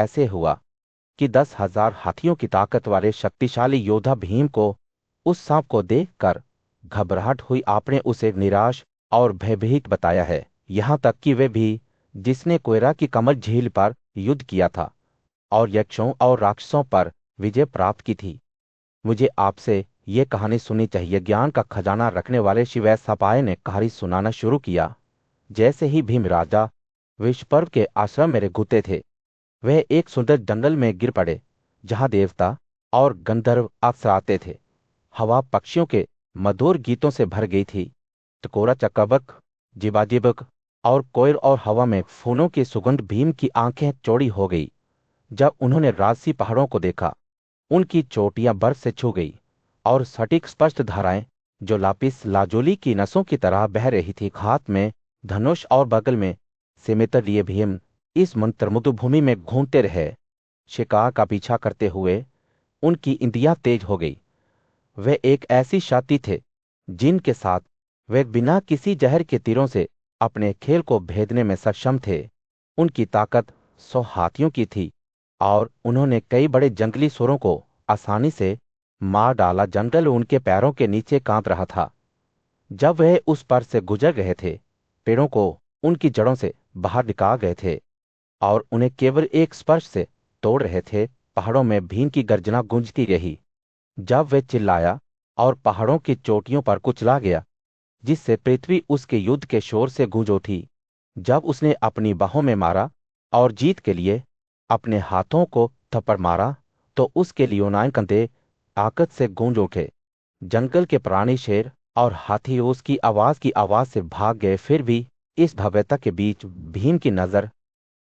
ऐसे हुआ कि 10,000 हाथियों की ताकत वाले शक्तिशाली योद्धा भीम को उस सांप को देखकर घबराहट हुई। आपने उसे निराश और भयभीत बताया है, यहां तक कि वे भी जिसने कोयरा की कमल झील पर युद्ध किया था और यक्षों और राक्षसों पर विजय प्राप्त की थी। मुझे आपसे ये कहानी सुननी चाहिए। ज्ञान का खजाना रखने वाले शिवैसपाय ने कहानी सुनाना शुरू किया। जैसे ही भीम राजा विश्वपर्व के आश्रम में घुसे थे, वह एक सुंदर जंगल में गिर पड़े जहां देवता और गंधर्व अप्सराते थे। हवा पक्षियों के मधुर गीतों से भर गई थी। टकोरा चकबक, जिबाजिबक और कोयल और हवा में फूलों की सुगंध। भीम की आंखें चौड़ी हो गई जब उन्होंने राजसी पहाड़ों को देखा। उनकी चोटियां बर्फ से छू गई और सटीक स्पष्ट धाराएं जो लापिस लाजोली की नसों की तरह बह रही थी। हाथ में धनुष और बगल में सिमितर लिए भीम इस मंत्रमुग्ध भूमि में घूमते रहे, शिकार का पीछा करते हुए। उनकी इंद्रियां तेज हो गई। वे एक ऐसी शक्ति थे जिनके साथ वे बिना किसी जहर के तीरों से अपने खेल को भेदने में सक्षम थे। उनकी ताकत 100 हाथियों की थी और उन्होंने कई बड़े जंगली सुरों को आसानी से मार डाला। जंगल उनके पैरों के नीचे कांप रहा था जब वह उस पर से गुजर रहे थे। पेड़ों को उनकी जड़ों से बाहर निकाल गए थे और उन्हें केवल एक स्पर्श से तोड़ रहे थे। पहाड़ों में भीम की गर्जना गूंजती रही जब वह चिल्लाया और पहाड़ों की चोटियों पर कुचला गया, जिससे पृथ्वी उसके युद्ध के शोर से गूंज उठी। जब उसने अपनी बाहों में मारा और जीत के लिए अपने हाथों को थप्पड़ मारा, तो उसके लियोनाइन कंधे ताकत से गूंज उठे। जंगल के प्राणी शेर और हाथी उसकी आवाज से भाग गए। फिर भी इस भव्यता के बीच भीम की नजर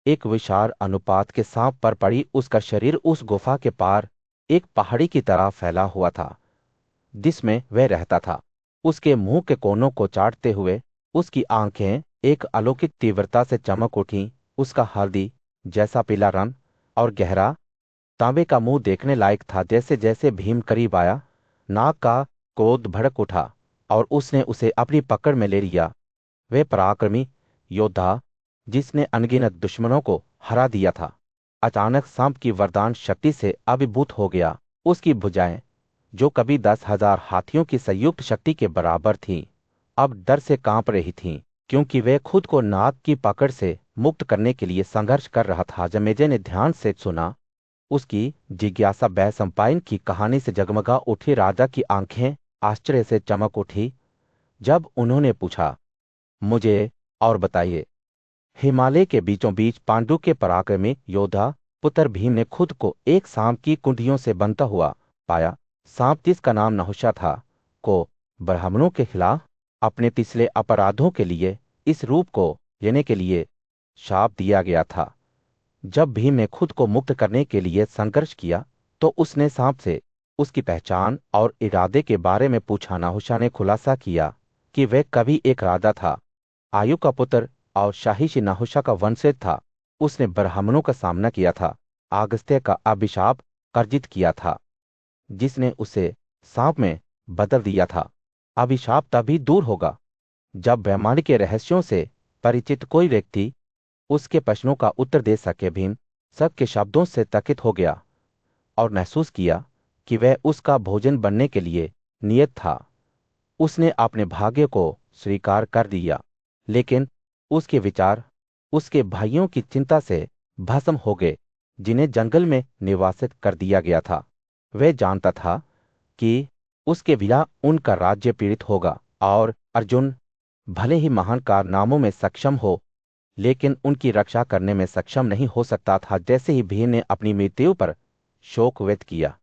एक विशाल अनुपात के सांप पर पड़ी। उसका शरीर उस गुफा के पार एक पहाड़ी की तरह फैला हुआ था जिसमें वह रहता था। उसके मुंह के कोनों को चाटते हुए उसकी आंखें एक अलौकिक तीव्रता से चमक उठीं। उसका हल्दी जैसा पीला रंग और गहरा तांबे का मुंह देखने लायक था। जैसे जैसे भीम करीब आया, नाग का क्रोध भड़क उठा और उसने उसे अपनी पकड़ में ले लिया। वह पराक्रमी योद्धा जिसने अनगिनत दुश्मनों को हरा दिया था, अचानक सांप की वरदान शक्ति से अभिभूत हो गया। उसकी भुजाएं, जो कभी 10,000 हाथियों की संयुक्त शक्ति के बराबर थीं, अब डर से कांप रही थीं, क्योंकि वह खुद को नाग की पकड़ से मुक्त करने के लिए संघर्ष कर रहा था। जमेजे ने ध्यान से सुना। उसकी जिज्ञासा वैशंपायन की कहानी से जगमगा उठी। राजा की आंखें आश्चर्य से चमक उठी जब उन्होंने पूछा, मुझे और बताइए। हिमालय के बीचों बीच पांडु के पराक्रमी योद्धा पुत्र भीम ने खुद को एक सांप की कुंडियों से बनता हुआ पाया। सांप, जिसका नाम नहुषा था, को ब्राह्मणों के खिलाफ अपने पिछले अपराधों के लिए इस रूप को लेने के लिए शाप दिया गया था। जब भीम ने खुद को मुक्त करने के लिए संघर्ष किया, तो उसने सांप से उसकी पहचान और इरादे के बारे में पूछा। नहुषा ने खुलासा किया कि वह कभी एक राजा था, आयु का पुत्र और शाही नहुषा का वंशज था। उसने ब्राह्मणों का सामना किया था, आगस्त्य का अभिशाप अर्जित किया था जिसने उसे सांप में बदल दिया था। अभिशाप तभी दूर होगा जब ब्रह्मांड के रहस्यों से परिचित कोई व्यक्ति उसके प्रश्नों का उत्तर दे सके। भीम सबके शब्दों से चकित हो गया और महसूस किया कि वह उसका भोजन बनने के लिए नियत था। उसने अपने भाग्य को स्वीकार कर दिया, लेकिन उसके विचार उसके भाइयों की चिंता से भस्म हो गए, जिन्हें जंगल में निवासित कर दिया गया था। वह जानता था कि उसके बिना उनका राज्य पीड़ित होगा और अर्जुन भले ही महान कारनामों में सक्षम हो, लेकिन उनकी रक्षा करने में सक्षम नहीं हो सकता था। जैसे ही भीम ने अपनी मृत्यु पर शोक व्यक्त किया,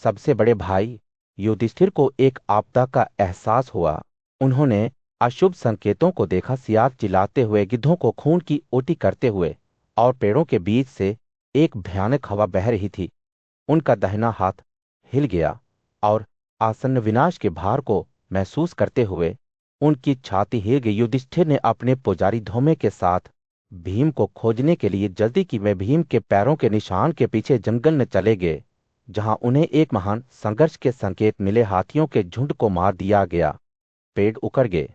सबसे बड़े भाई युधिष्ठिर को एक आपदा का एहसास हुआ। उन्होंने अशुभ संकेतों को देखा, सियार चिल्लाते हुए, गिद्धों को खून की उल्टी करते हुए, और पेड़ों के बीच से एक भयानक हवा बह रही थी। उनका दाहिना हाथ हिल गया और आसन्न विनाश के भार को महसूस करते हुए उनकी छाती हिल गई। युधिष्ठिर ने अपने पुजारी धौम्य के साथ भीम को खोजने के लिए जल्दी की। वे भीम के पैरों के निशान के पीछे जंगल में चले गए, जहां उन्हें एक महान संघर्ष के संकेत मिले। हाथियों के झुंड को मार दिया गया, पेड़ उखड़ गए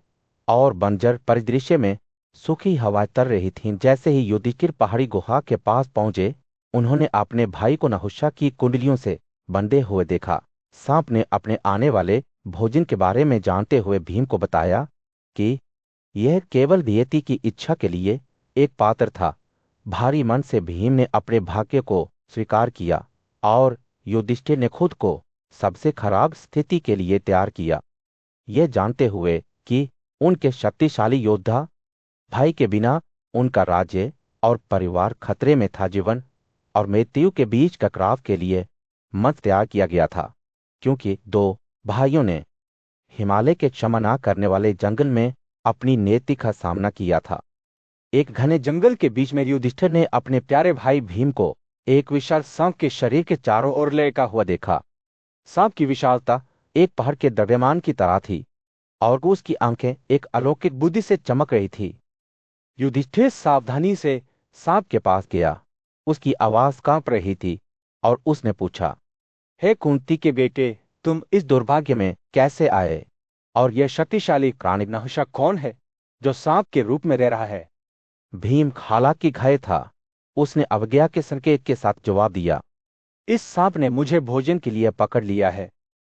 और बंजर परिदृश्य में सूखी हवाएं तर रही थीं। जैसे ही युधिष्ठिर पहाड़ी गुहा के पास पहुंचे, उन्होंने अपने भाई को नहुषा की कुंडलियों से बंधे हुए देखा। सांप ने अपने आने वाले भोजन के बारे में जानते हुए भीम को बताया कि यह केवल नियति की इच्छा के लिए एक पात्र था। भारी मन से भीम ने अपने भाग्य को स्वीकार किया और युधिष्ठिर ने खुद को सबसे खराब स्थिति के लिए तैयार किया, यह जानते हुए कि उनके शक्तिशाली योद्धा भाई के बिना उनका राज्य और परिवार खतरे में था। जीवन और मृत्यु के बीच टकराव के लिए मंच तैयार किया गया था, क्योंकि दो भाइयों ने हिमालय के क्षमा न करने वाले जंगल में अपनी नेति का सामना किया था। एक घने जंगल के बीच में युधिष्ठिर ने अपने प्यारे भाई भीम को एक विशाल सांप के शरीर के चारों ओर लेटा हुआ देखा। सांप की विशालता एक पहाड़ के द्रव्यमान की तरह थी और उसकी आंखें एक अलौकिक बुद्धि से चमक रही थी। युधिष्ठिर सावधानी से सांप के पास गया। उसकी आवाज कांप रही थी और उसने पूछा, हे कुंती के बेटे, तुम इस दुर्भाग्य में कैसे आए? और यह शक्तिशाली प्राणी नहुषा कौन है जो सांप के रूप में रह रहा है? भीम हालांकि घायल था, उसने अवज्ञा के संकेत के साथ जवाब दिया, इस सांप ने मुझे भोजन के लिए पकड़ लिया है।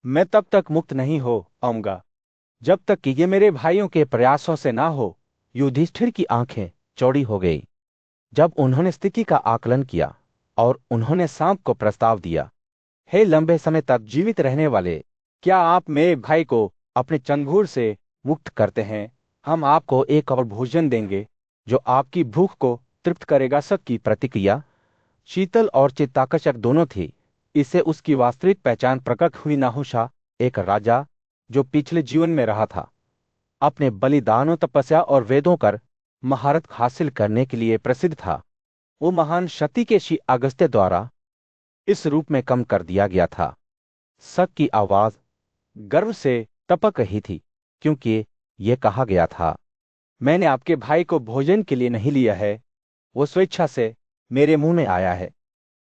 मैं तब तक मुक्त नहीं हो आऊंगा जब तक कि ये मेरे भाइयों के प्रयासों से ना हो। युधिष्ठिर की आंखें चौड़ी हो गई जब उन्होंने स्थिति का आकलन किया और उन्होंने सांप को प्रस्ताव दिया, हे लंबे समय तक जीवित रहने वाले, क्या आप मेरे भाई को अपने चंगुल से मुक्त करते हैं? हम आपको एक और भोजन देंगे जो आपकी भूख को तृप्त करेगा। सबकी प्रतिक्रिया शीतल और चित्ताकर्षक दोनों थी। इससे उसकी वास्तविक पहचान प्रकट हुई। नहुषा एक राजा जो पिछले जीवन में रहा था, अपने बलिदानों, तपस्या और वेदों कर महारत हासिल करने के लिए प्रसिद्ध था। वो महान शक्ति के श्री अगस्त्य द्वारा इस रूप में कम कर दिया गया था। सबकी आवाज गर्व से टपक रही थी, क्योंकि यह कहा गया था, मैंने आपके भाई को भोजन के लिए नहीं लिया है, वो स्वेच्छा से मेरे मुंह में आया है।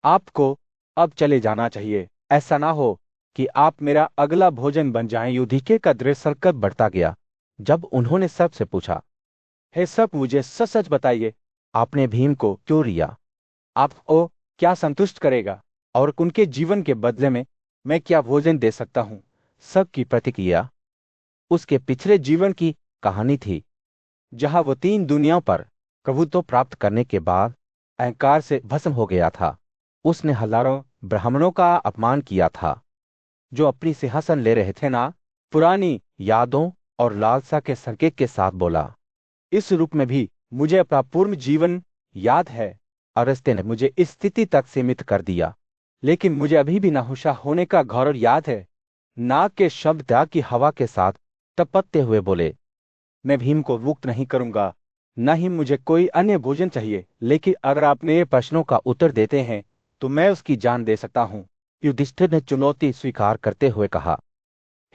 आपको अब चले जाना चाहिए। ऐसा ना हो कि आप मेरा अगला भोजन बन जाएं। युधिष्ठिर का दृढ़ संकल्प बढ़ता गया जब उन्होंने सबसे पूछा, हे सब, मुझे सच सच बताइए, आपने भीम को क्यों लिया? आपको क्या संतुष्ट करेगा और उनके जीवन के बदले में मैं क्या भोजन दे सकता हूं? सबकी प्रतिक्रिया उसके पिछले जीवन की कहानी थी, जहां वो 3 दुनियाओं पर प्रभुत्व प्राप्त करने के बाद अहंकार से भस्म हो गया था। उसने हजारों ब्राह्मणों का अपमान किया था जो अपनी सिंहासन ले रहे थे ना। पुरानी यादों और लालसा के संकेत के साथ बोला, इस रूप में भी मुझे अपना पूर्व जीवन याद है। अरस्ते ने मुझे इस स्थिति तक सीमित कर दिया, लेकिन मुझे अभी भी नहुषा होने का गौरव याद है। नाग के शब्द त्याग की हवा के साथ टपकते हुए बोले, मैं भीम को मुक्त नहीं करूंगा, न ही मुझे कोई अन्य भोजन चाहिए, लेकिन अगर आप मेरे प्रश्नों का उत्तर देते हैं तो मैं उसकी जान दे सकता हूं। युधिष्ठिर ने चुनौती स्वीकार करते हुए कहा,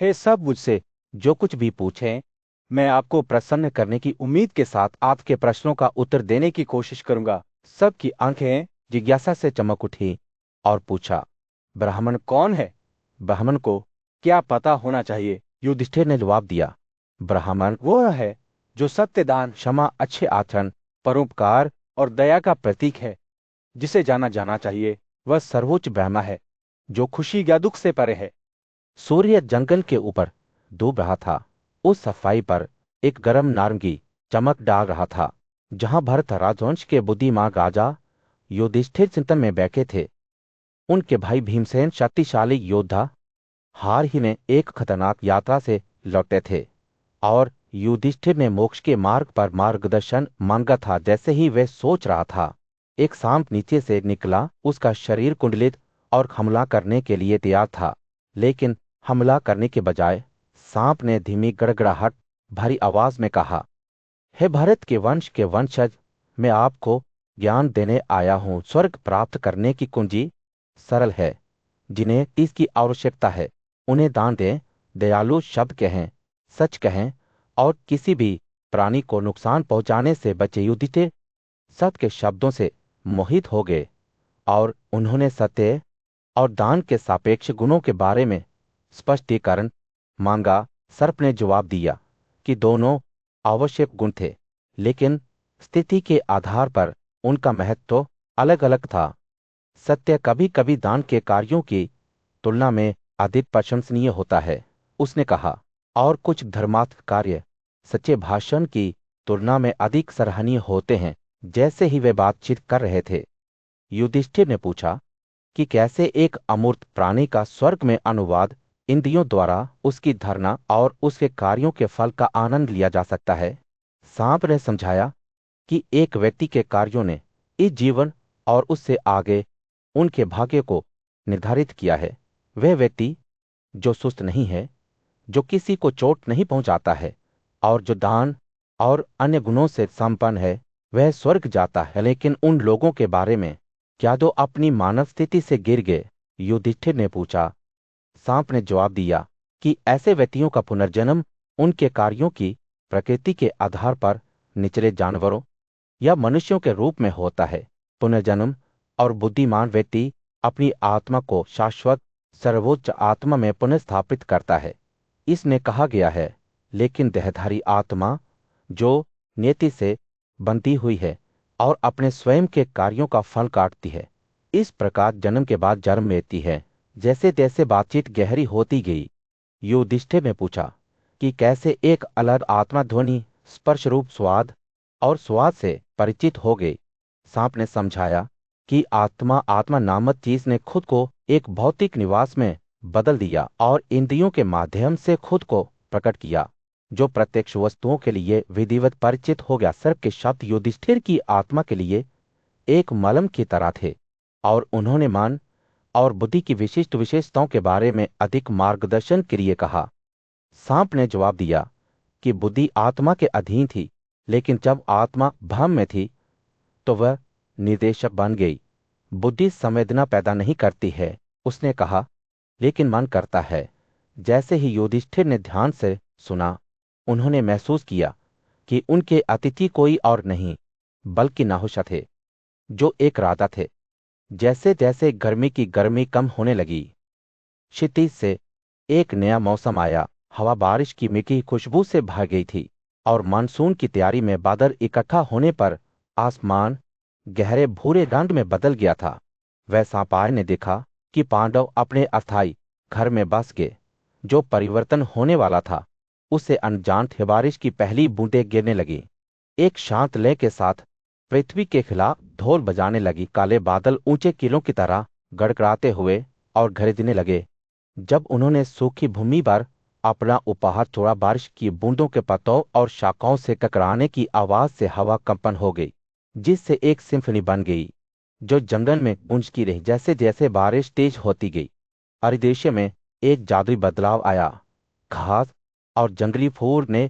हे सब, मुझसे जो कुछ भी पूछें, मैं आपको प्रसन्न करने की उम्मीद के साथ आपके प्रश्नों का उत्तर देने की कोशिश करूंगा। सबकी आंखें जिज्ञासा से चमक उठी और पूछा, ब्राह्मण कौन है? ब्राह्मण को क्या पता होना चाहिए? युधिष्ठिर ने जवाब दिया, ब्राह्मण वो है जो सत्यदान, क्षमा, अच्छे आचरण, परोपकार और दया का प्रतीक है। जिसे जाना जाना चाहिए वह सर्वोच्च ब्रह्मा है जो खुशी या दुख से परे है। सूर्य जंगल के ऊपर डूब रहा था। उस सफाई पर एक गर्म नारंगी चमक डाल रहा था, जहां भरत राजवंश के बुद्धिमान राजा युधिष्ठिर चिंतन में बैठे थे। उनके भाई भीमसेन शक्तिशाली योद्धा हाल ही में एक खतरनाक यात्रा से लौटे थे और युधिष्ठिर ने मोक्ष के मार्ग पर मार्गदर्शन मांगा था। जैसे ही वह सोच रहा था, एक सांप नीचे से निकला। उसका शरीर कुंडलित और हमला करने के लिए तैयार था, लेकिन हमला करने के बजाय सांप ने धीमी गड़गड़ाहट भरी आवाज में कहा, हे भरत के वंश के वंशज, मैं आपको ज्ञान देने आया हूं। स्वर्ग प्राप्त करने की कुंजी सरल है। जिन्हें इसकी आवश्यकता है उन्हें दान दें, दयालु शब्द कहें, सच कहें और किसी भी प्राणी को नुकसान पहुंचाने से बचे। युधिष्ठिर सत्य के शब्दों से मोहित हो गए और उन्होंने सत्य और दान के सापेक्ष गुणों के बारे में स्पष्टीकरण मांगा। सर्प ने जवाब दिया कि दोनों आवश्यक गुण थे, लेकिन स्थिति के आधार पर उनका महत्व अलग अलग था। सत्य कभी कभी दान के कार्यों की तुलना में अधिक प्रशंसनीय होता है, उसने कहा। और कुछ धर्मार्थ कार्य सच्चे भाषण की तुलना में अधिक सराहनीय होते हैं। जैसे ही वे बातचीत कर रहे थे, युधिष्ठिर ने पूछा कि कैसे एक अमूर्त प्राणी का स्वर्ग में अनुवाद इंद्रियों द्वारा उसकी धारणा और उसके कार्यों के फल का आनंद लिया जा सकता है। सांप ने समझाया कि एक व्यक्ति के कार्यों ने इस जीवन और उससे आगे उनके भाग्य को निर्धारित किया है। वह व्यक्ति जो सुस्त नहीं है, जो किसी को चोट नहीं पहुंचाता है और जो दान और अन्य गुणों से संपन्न है, वह स्वर्ग जाता है। लेकिन उन लोगों के बारे में क्या जो अपनी मानव स्थिति से गिर गए? युधिष्ठिर ने पूछा। सांप ने जवाब दिया कि ऐसे व्यक्तियों का पुनर्जन्म उनके कार्यों की प्रकृति के आधार पर निचले जानवरों या मनुष्यों के रूप में होता है। पुनर्जन्म और बुद्धिमान व्यक्ति अपनी आत्मा को शाश्वत सर्वोच्च आत्मा में पुनर्स्थापित करता है। इसने कहा गया है, लेकिन देहधारी आत्मा जो नियति से बंधी हुई है और अपने स्वयं के कार्यों का फल काटती है, इस प्रकार जन्म के बाद जन्म लेती है। जैसे जैसे बातचीत गहरी होती गई, युधिष्ठिर ने पूछा कि कैसे एक अलग आत्मा ध्वनि स्पर्श रूप स्वाद और स्वाद से परिचित हो गई। सांप ने समझाया कि आत्मा नामक चीज ने खुद को एक भौतिक निवास में बदल दिया और इंद्रियों के माध्यम से खुद को प्रकट किया, जो प्रत्यक्ष वस्तुओं के लिए विधिवत परिचित हो गया। सर्प के शब्द युधिष्ठिर की आत्मा के लिए एक मलम की तरह थे और उन्होंने मन और बुद्धि की विशिष्ट विशेषताओं के बारे में अधिक मार्गदर्शन के लिए कहा। सांप ने जवाब दिया कि बुद्धि आत्मा के अधीन थी, लेकिन जब आत्मा भ्रम में थी तो वह निर्देशक बन गई। बुद्धि संवेदना पैदा नहीं करती है, उसने कहा, लेकिन मन करता है। जैसे ही युधिष्ठिर ने ध्यान से सुना, उन्होंने महसूस किया कि उनके अतिथि कोई और नहीं बल्कि नहुष थे, जो एक राजा थे। जैसे जैसे गर्मी की गर्मी कम होने लगी, क्षितिज से एक नया मौसम आया। हवा बारिश की मीठी खुशबू से भर गई थी और मानसून की तैयारी में बादल इकट्ठा होने पर आसमान गहरे भूरे रंग में बदल गया था। वह सांपार ने देखा कि पांडव अपने अस्थाई घर में बस गए। जो परिवर्तन होने वाला था उससे अनजान थे। बारिश की पहली बूंदें गिरने लगी। एक शांत लय के साथ पृथ्वी के खिलाफ ढोल बजाने लगी। काले बादल ऊंचे किलों की तरह गड़गड़ाते हुए और गरजने लगे। जब उन्होंने सूखी भूमि पर अपना उपहार छोड़ा, बारिश की बूंदों के पत्तों और शाखाओं से ककराने की आवाज से हवा कंपन हो गई, जिससे एक सिम्फनी बन गई जो जंगल में गूंजती रही। जैसे जैसे बारिश तेज होती गई, परिदृश्य में एक जादुई बदलाव आया। घास और जंगली फूल ने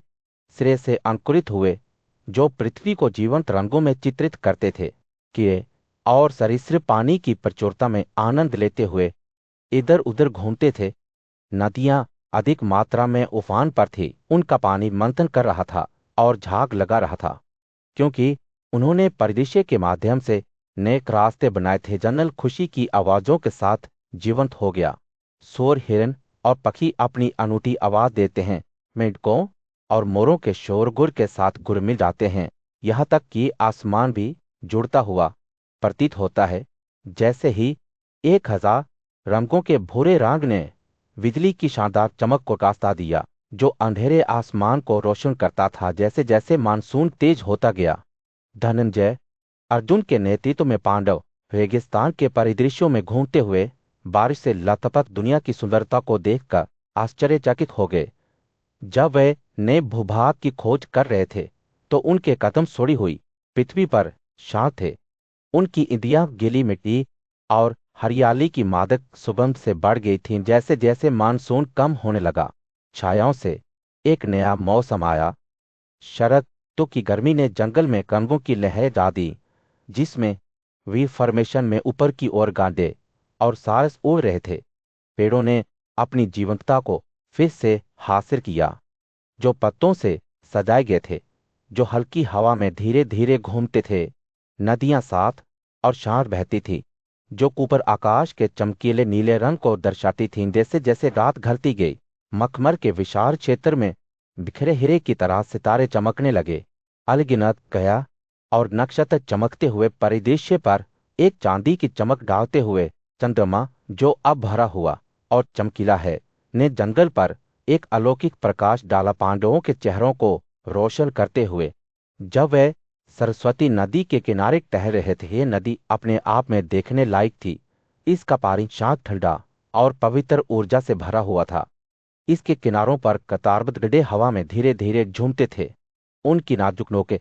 सिरे से अंकुरित हुए, जो पृथ्वी को जीवंत रंगों में चित्रित करते थे किए और सरीसृप पानी की प्रचुरता में आनंद लेते हुए इधर उधर घूमते थे। नदियां अधिक मात्रा में उफान पर थी। उनका पानी मंथन कर रहा था और झाग लगा रहा था, क्योंकि उन्होंने परिदृश्य के माध्यम से नेक रास्ते बनाए थे। जंगल खुशी की आवाजों के साथ जीवंत हो गया। शोर हिरन और पक्षी अपनी अनूठी आवाज देते हैं। मेंढकों और मोरों के शोरगुल के साथ घुल मिल जाते हैं। यहाँ तक कि आसमान भी जुड़ता हुआ प्रतीत होता है। जैसे ही 1000 रंगों के भूरे रंग ने बिजली की शानदार चमक को रास्ता दिया, जो अंधेरे आसमान को रोशन करता था। जैसे जैसे मानसून तेज होता गया, धनंजय अर्जुन के नेतृत्व में पांडव रेगिस्तान के परिदृश्यों में घूमते हुए बारिश से लथपथ दुनिया की सुंदरता को देखकर आश्चर्यचकित हो गए। जब वे नए भूभाग की खोज कर रहे थे, तो उनके कदम सोड़ी हुई पृथ्वी पर शांत थे। उनकी इंद्रियां गीली मिट्टी और हरियाली की मादक सुगंध से बढ़ गई थीं। जैसे जैसे मानसून कम होने लगा, छायाओं से एक नया मौसम आया। शरद ऋतु की गर्मी ने जंगल में कणवों की लहर डाल दी, जिसमें वी फॉर्मेशन में ऊपर की ओर गांडे और सारस उड़ रहे थे। पेड़ों ने अपनी जीवंतता को फिर से हासिल किया, जो पत्तों से सजाए गए थे, जो हल्की हवा में धीरे धीरे घूमते थे। नदियां साथ और शांत बहती थी, जो ऊपर आकाश के चमकीले नीले रंग को दर्शाती थीं। जैसे जैसे रात घलती गई, मखमल के विशाल क्षेत्र में बिखरे हीरे की तरह सितारे चमकने लगे। अनगिनत गया और नक्षत्र चमकते हुए परिदृश्य पर एक चांदी की चमक डालते हुए चंद्रमा, जो अब भरा हुआ और चमकीला है, ने जंगल पर एक अलौकिक प्रकाश डाला, पांडवों के चेहरों को रोशन करते हुए। जब वे सरस्वती नदी के किनारे टहल रहे थे, ये नदी अपने आप में देखने लायक थी। इसका पानी शांत, ठंडा और पवित्र ऊर्जा से भरा हुआ था। इसके किनारों पर कतारबद्ध गड्ढे हवा में धीरे धीरे झूमते थे। उनकी नाजुक नोकें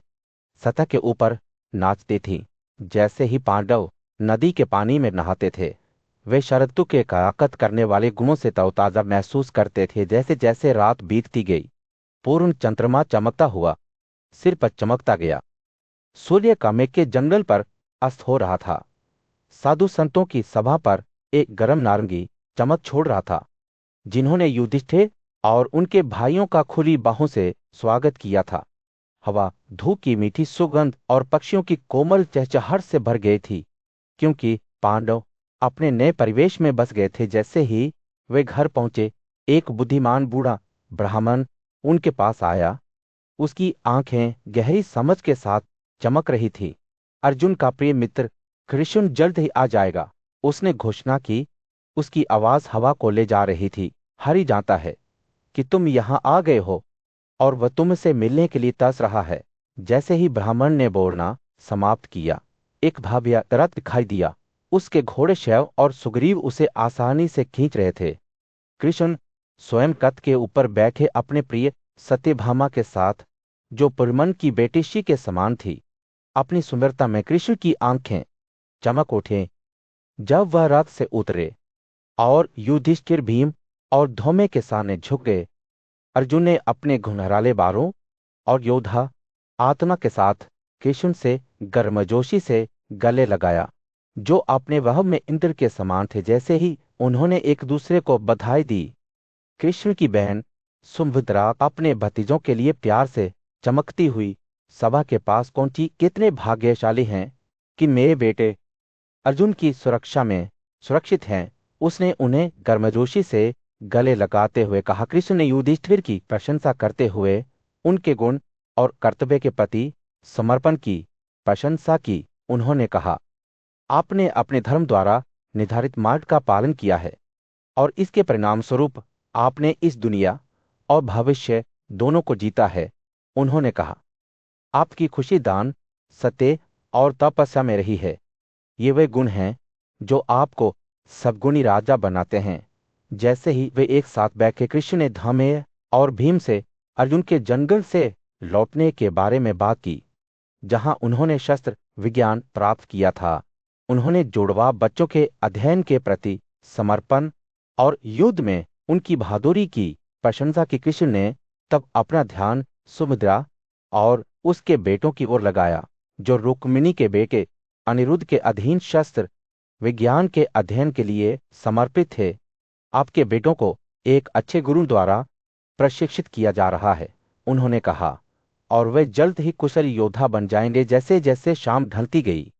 सतह के ऊपर नाचती थीं। जैसे ही पांडव नदी के पानी में नहाते थे, वे शरद ऋतु के कायाकत करने वाले गुणों से तरोताजा महसूस करते थे। जैसे जैसे रात बीतती गई, पूर्ण चंद्रमा चमकता हुआ सिर पर चमकता गया। सूर्य का मेघ के जंगल पर अस्त हो रहा था। साधु संतों की सभा पर एक गर्म नारंगी चमक छोड़ रहा था, जिन्होंने युधिष्ठिर और उनके भाइयों का खुली बाहों से स्वागत किया था। हवा धूप की मीठी सुगंध और पक्षियों की कोमल चहचहाहट से भर गई थी, क्योंकि पांडव अपने नए परिवेश में बस गए थे। जैसे ही वे घर पहुंचे, एक बुद्धिमान बूढ़ा ब्राह्मण उनके पास आया। उसकी आंखें गहरी समझ के साथ चमक रही थी। अर्जुन का प्रिय मित्र कृष्ण जल्द ही आ जाएगा, उसने घोषणा की। उसकी आवाज हवा को ले जा रही थी। हरि जानता है कि तुम यहां आ गए हो और वह तुमसे मिलने के लिए तरस रहा है। जैसे ही ब्राह्मण ने बोलना समाप्त किया, एक भव्य रथ दिखाई दिया। उसके घोड़े शैव और सुग्रीव उसे आसानी से खींच रहे थे। कृष्ण स्वयं रथ के ऊपर बैठे अपने प्रिय सत्यभामा के साथ, जो पुरमन की बेटिशी के समान थी। अपनी सुंदरता में कृष्ण की आंखें चमक उठे जब वह रथ से उतरे और युधिष्ठिर, भीम और धौम्य के सामने झुक गए। अर्जुन ने अपने घुंघराले बालों और योद्धा आत्मा के साथ कृष्ण से गर्मजोशी से गले लगाया, जो अपने वह में इंद्र के समान थे। जैसे ही उन्होंने एक दूसरे को बधाई दी, कृष्ण की बहन सुभद्रा अपने भतीजों के लिए प्यार से चमकती हुई सभा के पास पहुंची। कितने भाग्यशाली हैं कि मेरे बेटे अर्जुन की सुरक्षा में सुरक्षित हैं, उसने उन्हें गर्मजोशी से गले लगाते हुए कहा। कृष्ण ने युधिष्ठिर की प्रशंसा करते हुए उनके गुण और कर्तव्य के प्रति समर्पण की प्रशंसा की। उन्होंने कहा, आपने अपने धर्म द्वारा निर्धारित मार्ग का पालन किया है और इसके परिणाम स्वरूप आपने इस दुनिया और भविष्य दोनों को जीता है। उन्होंने कहा, आपकी खुशी दान, सत्य और तपस्या में रही है। ये वे गुण हैं जो आपको सद्गुणी राजा बनाते हैं। जैसे ही वे एक साथ बैठे, कृष्ण ने धौम्य और भीम से अर्जुन के जंगल से लौटने के बारे में बात की, जहां उन्होंने शस्त्र विज्ञान प्राप्त किया था। उन्होंने जुड़वा बच्चों के अध्ययन के प्रति समर्पण और युद्ध में उनकी बहादुरी की प्रशंसा की। कृष्ण ने तब अपना ध्यान सुभद्रा और उसके बेटों की ओर लगाया, जो रुक्मिणी के बेटे अनिरुद्ध के अधीन शस्त्र विज्ञान के अध्ययन के लिए समर्पित थे। आपके बेटों को एक अच्छे गुरु द्वारा प्रशिक्षित किया जा रहा है, उन्होंने कहा, और वे जल्द ही कुशल योद्धा बन जाएंगे। जैसे जैसे शाम ढलती गई,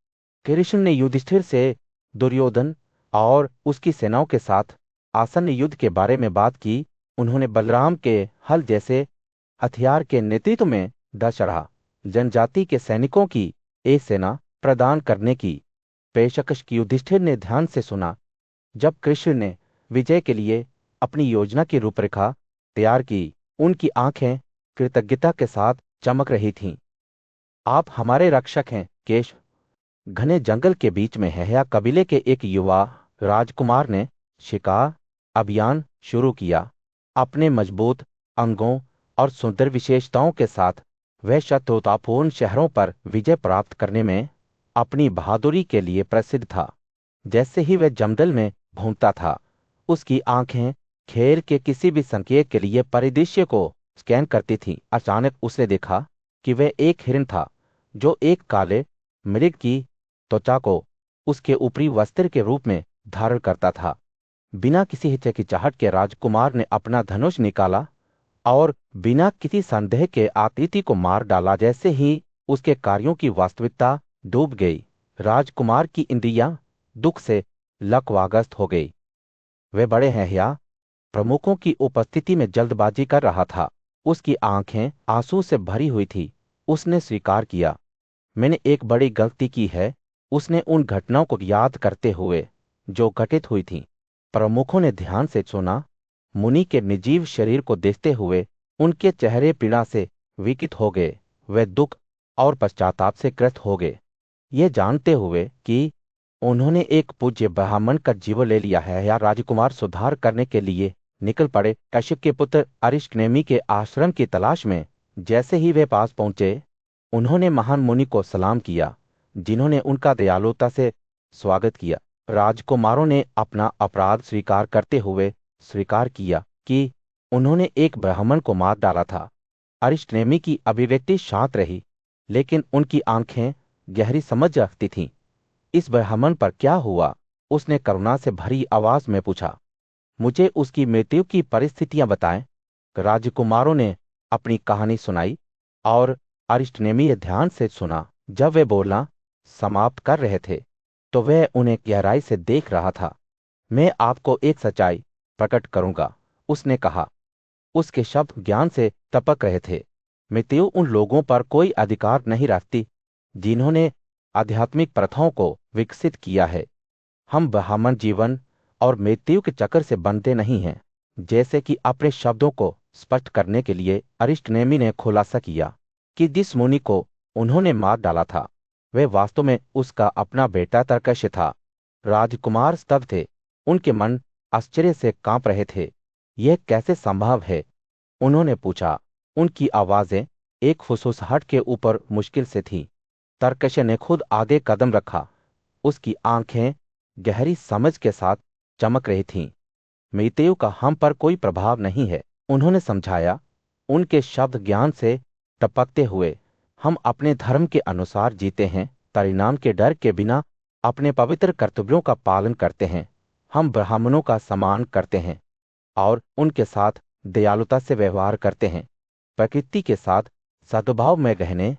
कृष्ण ने युधिष्ठिर से दुर्योधन और उसकी सेनाओं के साथ आसन्न युद्ध के बारे में बात की। उन्होंने बलराम के हल जैसे हथियार के नेतृत्व में दशरथा जनजाति के सैनिकों की एक सेना प्रदान करने की पेशकश की। युधिष्ठिर ने ध्यान से सुना जब कृष्ण ने विजय के लिए अपनी योजना की रूपरेखा तैयार की। उनकी आंखें कृतज्ञता के साथ चमक रही थीं। आप हमारे रक्षक हैं केशव। घने जंगल के बीच में हया कबीले के एक युवा राजकुमार ने शिकार अभियान शुरू किया। अपने मजबूत अंगों और सुंदर विशेषताओं के साथ वह शत्रुतापूर्ण शहरों पर विजय प्राप्त करने में अपनी बहादुरी के लिए प्रसिद्ध था। जैसे ही वह जंगल में घूमता था, उसकी आंखें खेल के किसी भी संकेत के लिए परिदृश्य को स्कैन करती थीं। अचानक उसने देखा कि वह एक हिरण था, जो एक काले मृग की त्वचा को उसके ऊपरी वस्त्र के रूप में धारण करता था। बिना किसी हिचकिचाहट के राजकुमार ने अपना धनुष निकाला और बिना किसी संदेह के अतिथि को मार डाला। जैसे ही उसके कार्यों की वास्तविकता डूब गई, राजकुमार की इंद्रियां दुख से लकवाग्रस्त हो गई। वे बड़े हया प्रमुखों की उपस्थिति में जल्दबाजी कर रहा था। उसकी आंखें आंसू से भरी हुई थी। उसने स्वीकार किया, मैंने एक बड़ी गलती की है उसने उन घटनाओं को याद करते हुए जो घटित हुई थीं। प्रमुखों ने ध्यान से सुना। मुनि के निर्जीव शरीर को देखते हुए उनके चेहरे पीड़ा से विकित हो गए। वे दुख और पश्चाताप से ग्रस्त हो गए, ये जानते हुए कि उन्होंने एक पूज्य ब्राह्मण का जीवन ले लिया है। या राजकुमार सुधार करने के लिए निकल पड़े। कश्यप के पुत्र अरिष्टनेमि के आश्रम की तलाश में जैसे ही वे पास पहुंचे, उन्होंने महान मुनि को सलाम किया, जिन्होंने उनका दयालुता से स्वागत किया। राजकुमारों ने अपना अपराध स्वीकार करते हुए स्वीकार किया कि उन्होंने एक ब्राह्मण को मार डाला था। अरिष्टनेमि की अभिव्यक्ति शांत रही, लेकिन उनकी आंखें गहरी समझ रखती थीं। इस ब्राह्मण पर क्या हुआ? उसने करुणा से भरी आवाज में पूछा। मुझे उसकी मृत्यु की परिस्थितियां बताएं। राजकुमारों ने अपनी कहानी सुनाई और अरिष्टनेमि ने ध्यान से सुना। जब वे बोलना समाप्त कर रहे थे तो वह उन्हें गहराई से देख रहा था। मैं आपको एक सच्चाई प्रकट करूंगा, उसने कहा। उसके शब्द ज्ञान से टपक रहे थे। मृत्यु उन लोगों पर कोई अधिकार नहीं रखती जिन्होंने आध्यात्मिक प्रथाओं को विकसित किया है। हम ब्राह्मण जीवन और मृत्यु के चक्कर से बंधे नहीं हैं। जैसे कि अपने शब्दों को स्पष्ट करने के लिए अरिष्टनेमि ने खुलासा किया कि जिस मुनि को उन्होंने मार डाला था वह वास्तव में उसका अपना बेटा तर्कश था। राजकुमार स्तब्ध थे। उनके मन आश्चर्य से कांप रहे थे। यह कैसे संभव है? उन्होंने पूछा। उनकी आवाजें एक फुसफुसाहट के ऊपर मुश्किल से थीं। तर्कश ने खुद आगे कदम रखा। उसकी आंखें गहरी समझ के साथ चमक रही थीं। मृत्यु का हम पर कोई प्रभाव नहीं है, उन्होंने समझाया, उनके शब्द ज्ञान से टपकते हुए। हम अपने धर्म के अनुसार जीते हैं, परिणाम के डर के बिना अपने पवित्र कर्तव्यों का पालन करते हैं। हम ब्राह्मणों का सम्मान करते हैं और उनके साथ दयालुता से व्यवहार करते हैं। प्रकृति के साथ सद्भाव में रहने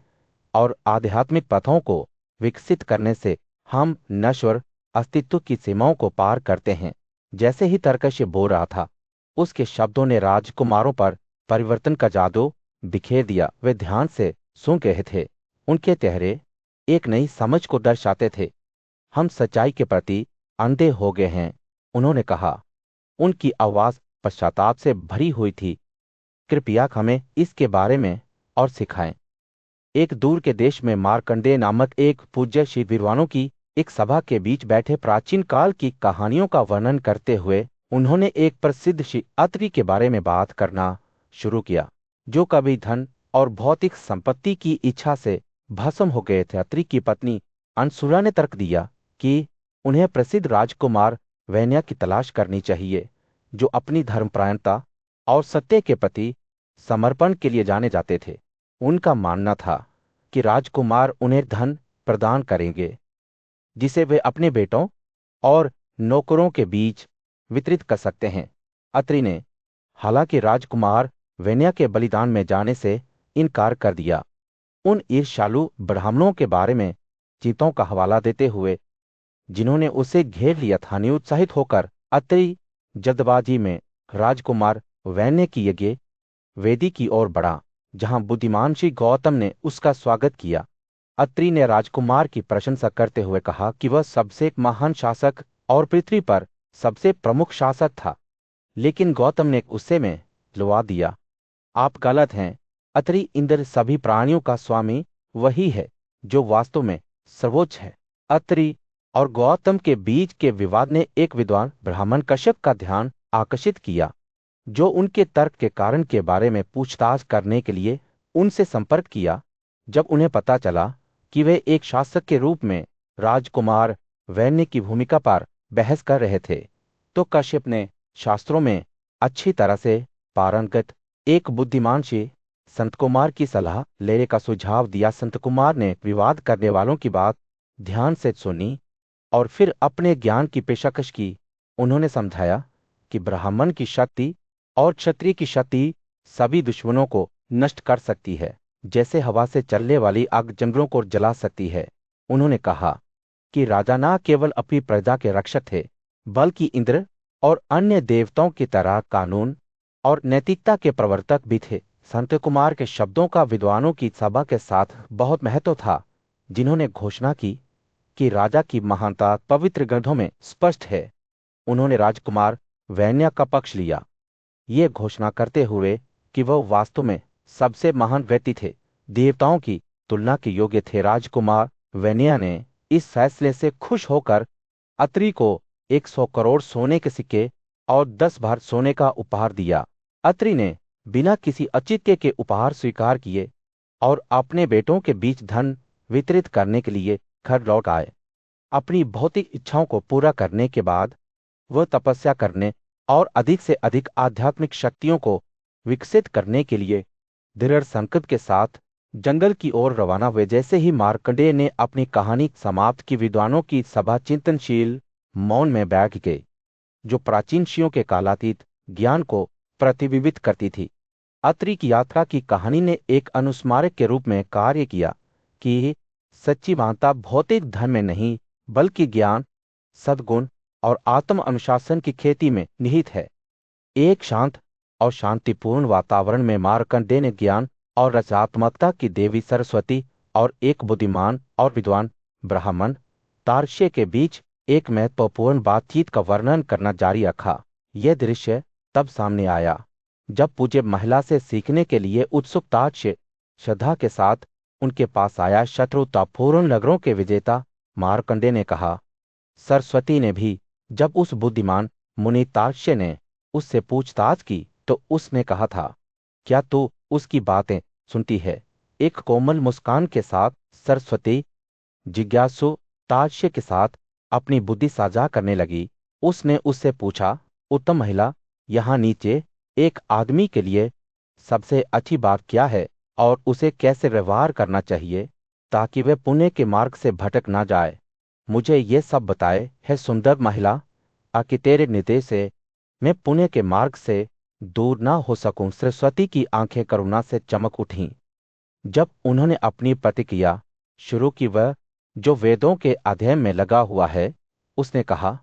और आध्यात्मिक पथों को विकसित करने से हम नश्वर अस्तित्व की सीमाओं को पार करते हैं। जैसे ही तर्कश बोल रहा था, उसके शब्दों ने राजकुमारों पर परिवर्तन का जादू बिखेर दिया। वे ध्यान से सुन रहे थे। उनके चेहरे एक नई समझ को दर्शाते थे। हम सच्चाई के प्रति अंधे हो गए हैं, उन्होंने कहा। उनकी आवाज पश्चाताप से भरी हुई थी। कृपया हमें इसके बारे में और सिखाएं। एक दूर के देश में मार्कंडेय नामक एक पूज्य श्री विद्वानों की एक सभा के बीच बैठे प्राचीन काल की कहानियों का वर्णन करते हुए उन्होंने एक प्रसिद्ध श्री अत्रि के बारे में बात करना शुरू किया, जो कभी धन और भौतिक संपत्ति की इच्छा से भस्म हो गए थे। अत्रि की पत्नी अंसुरा ने तर्क दिया कि उन्हें प्रसिद्ध राजकुमार वैन्या की तलाश करनी चाहिए, जो अपनी धर्मपरायणता और सत्य के प्रति समर्पण के लिए जाने जाते थे। उनका मानना था कि राजकुमार उन्हें धन प्रदान करेंगे, जिसे वे अपने बेटों और नौकरों के बीच वितरित कर सकते हैं। अत्रि ने हालांकि राजकुमार वैन्या के बलिदान में जाने से इनकार कर दिया। उन ईर्ष्यालु ब्राह्मणों के बारे में चिंताओं का हवाला देते हुए जिन्होंने उसे घेर लिया था, निरुत्साहित होकर अत्रि जल्दबाजी में राजकुमार वैन्य की यज्ञ वेदी की ओर बढ़ा, जहां बुद्धिमान श्री गौतम ने उसका स्वागत किया। अत्रि ने राजकुमार की प्रशंसा करते हुए कहा कि वह सबसे महान शासक और पृथ्वी पर सबसे प्रमुख शासक था। लेकिन गौतम ने गुस्से में लुढ़ा दिया, आप गलत हैं। अत्रि इंद्र सभी प्राणियों का स्वामी वही है जो वास्तव में सर्वोच्च है। अत्रि और गौतम के बीच के विवाद ने एक विद्वान ब्राह्मण कश्यप का ध्यान आकर्षित किया, जो उनके तर्क के कारण के बारे में पूछताछ करने के लिए उनसे संपर्क किया। जब उन्हें पता चला कि वे एक शासक के रूप में राजकुमार वैन्य की भूमिका पर बहस कर रहे थे, तो कश्यप ने शास्त्रों में अच्छी तरह से पारंगत एक बुद्धिमान से संत कुमार की सलाह लेने का सुझाव दिया। संत कुमार ने विवाद करने वालों की बात ध्यान से सुनी और फिर अपने ज्ञान की पेशकश की। उन्होंने समझाया कि ब्राह्मण की शक्ति और क्षत्रिय की शक्ति सभी दुश्मनों को नष्ट कर सकती है, जैसे हवा से चलने वाली आग जंगलों को जला सकती है। उन्होंने कहा कि राजा न केवल अपनी प्रजा के रक्षक थे, बल्कि इंद्र और अन्य देवताओं की तरह कानून और नैतिकता के प्रवर्तक भी थे। संत कुमार के शब्दों का विद्वानों की सभा के साथ बहुत महत्व था, जिन्होंने घोषणा की कि राजा की महानता पवित्र ग्रंथों में स्पष्ट है। उन्होंने राजकुमार वैन्या का पक्ष लिया, ये घोषणा करते हुए कि वह वास्तव में सबसे महान व्यक्ति थे, देवताओं की तुलना के योग्य थे। राजकुमार वैन्या ने इस फैसले से खुश होकर अत्रि को 100 करोड़ सोने के सिक्के और 10 भार सोने का उपहार दिया। अत्रि ने बिना किसी औचित्य के उपहार स्वीकार किए और अपने बेटों के बीच धन वितरित करने के लिए घर लौट आए। अपनी भौतिक इच्छाओं को पूरा करने के बाद वह तपस्या करने और अधिक से अधिक आध्यात्मिक शक्तियों को विकसित करने के लिए दृढ़ संकल्प के साथ जंगल की ओर रवाना हुए। जैसे ही मार्कंडेय ने अपनी कहानी समाप्त की, विद्वानों की सभा चिंतनशील मौन में बैठ गए, जो प्राचीन ऋषियों के कालातीत ज्ञान को प्रतिबिंबित करती थी। अत्रि की यात्रा की कहानी ने एक अनुस्मारक के रूप में कार्य किया कि सच्ची महानता भौतिक धन में नहीं, बल्कि ज्ञान, सद्गुण और आत्म अनुशासन की खेती में निहित है। एक शांत और शांतिपूर्ण वातावरण में मार्कंडेय ने ज्ञान और रचनात्मकता की देवी सरस्वती और एक बुद्धिमान और विद्वान ब्राह्मण तार्क्ष्य के बीच एक महत्वपूर्ण बातचीत का वर्णन करना जारी रखा। यह दृश्य तब सामने आया जब पूज्य महिला से सीखने के लिए उत्सुक तार्क्ष्य श्रद्धा के साथ उनके पास आया। शत्रुतापूर्ण नगरों के विजेता मार्कंडेय ने कहा, सरस्वती ने भी जब उस बुद्धिमान मुनि तार्क्ष्य ने उससे पूछताछ की तो उसने कहा था, क्या तू उसकी बातें सुनती है? एक कोमल मुस्कान के साथ सरस्वती जिज्ञासु तार्क्ष्य के साथ अपनी बुद्धि साझा करने लगी। उसने उससे पूछा, उत्तम महिला, यहाँ नीचे एक आदमी के लिए सबसे अच्छी बात क्या है और उसे कैसे व्यवहार करना चाहिए ताकि वह पुण्य के मार्ग से भटक ना जाए? मुझे ये सब बताए। है सुंदर महिला, आकि तेरे निर्देश से मैं पुण्य के मार्ग से दूर ना हो सकूं। सरस्वती की आंखें करुणा से चमक उठीं जब उन्होंने अपनी प्रतिक्रिया शुरू की। वह जो वेदों के अध्ययन में लगा हुआ है, उसने कहा,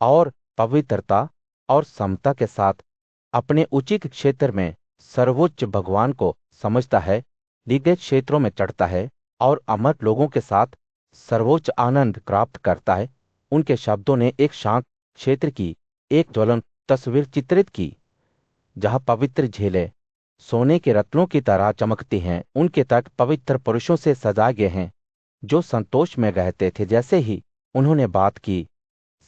और पवित्रता और समता के साथ अपने उचित क्षेत्र में सर्वोच्च भगवान को समझता है, निगत क्षेत्रों में चढ़ता है और अमर लोगों के साथ सर्वोच्च आनंद प्राप्त करता है। उनके शब्दों ने एक शांत क्षेत्र की एक ज्वलंत तस्वीर चित्रित की, जहां पवित्र झीलें सोने के रत्नों की तरह चमकती हैं। उनके तट पवित्र पुरुषों से सजाए गए हैं जो संतोष में रहते थे। जैसे ही उन्होंने बात की,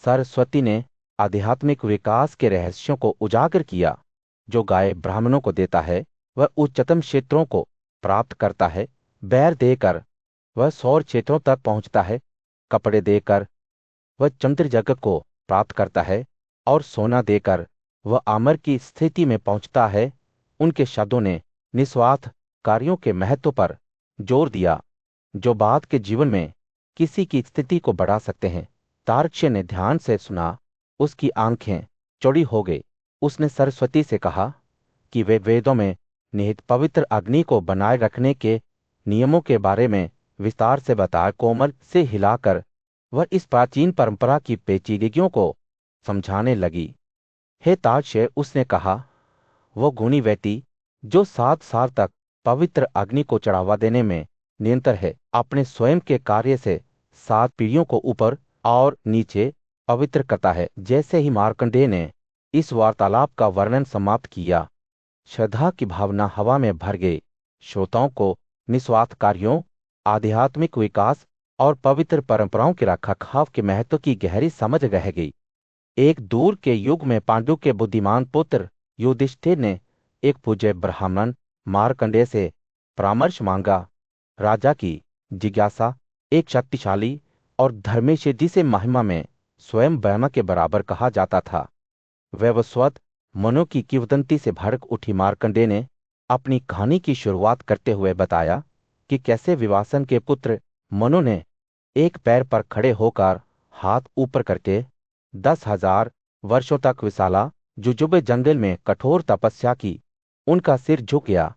सरस्वती ने आध्यात्मिक विकास के रहस्यों को उजागर किया। जो गाय ब्राह्मणों को देता है वह उच्चतम क्षेत्रों को प्राप्त करता है, बैर देकर वह सौर क्षेत्रों तक पहुंचता है, कपड़े देकर वह चंद्र जगत को प्राप्त करता है और सोना देकर वह अमर की स्थिति में पहुंचता है। उनके शब्दों ने निस्वार्थ कार्यों के महत्व पर जोर दिया जो बाद के जीवन में किसी की स्थिति को बढ़ा सकते हैं। तार्क्ष्य ने ध्यान से सुना, उसकी आंखें चौड़ी हो गई। उसने सरस्वती से कहा कि वे वेदों में निहित पवित्र अग्नि को बनाए रखने के नियमों के बारे में विस्तार से बताया। कोमल से हिलाकर वह इस प्राचीन परंपरा की पेचीदगियों को समझाने लगी। हे तार्क्ष्य, उसने कहा, वो गुणी व्यक्ति जो 7 साल तक पवित्र अग्नि को चढ़ावा देने में निरंतर है, अपने स्वयं के कार्य से 7 पीढ़ियों को ऊपर और नीचे पवित्र करता है। जैसे ही मार्कंडेय ने इस वार्तालाप का वर्णन समाप्त किया, श्रद्धा की भावना हवा में भर गई। श्रोताओं को निस्वार्थ कार्यों, आध्यात्मिक विकास और पवित्र परंपराओं के रखरखाव के महत्व की गहरी समझ रह गई। एक दूर के युग में पांडु के बुद्धिमान पुत्र युधिष्ठिर ने एक पूज्य ब्राह्मण मार्कंडेय से परामर्श मांगा। राजा की जिज्ञासा एक शक्तिशाली और धर्मेश जिसे महिमा में स्वयं ब्रह्मा के बराबर कहा जाता था। वैवस्वत मनु की किंवदंती से भड़क उठी मार्कंडेय ने अपनी कहानी की शुरुआत करते हुए बताया कि कैसे विवासन के पुत्र मनु ने एक पैर पर खड़े होकर हाथ ऊपर करके 10,000 वर्षों तक विशाला जुजुबे जंगल में कठोर तपस्या की। उनका सिर झुक गया,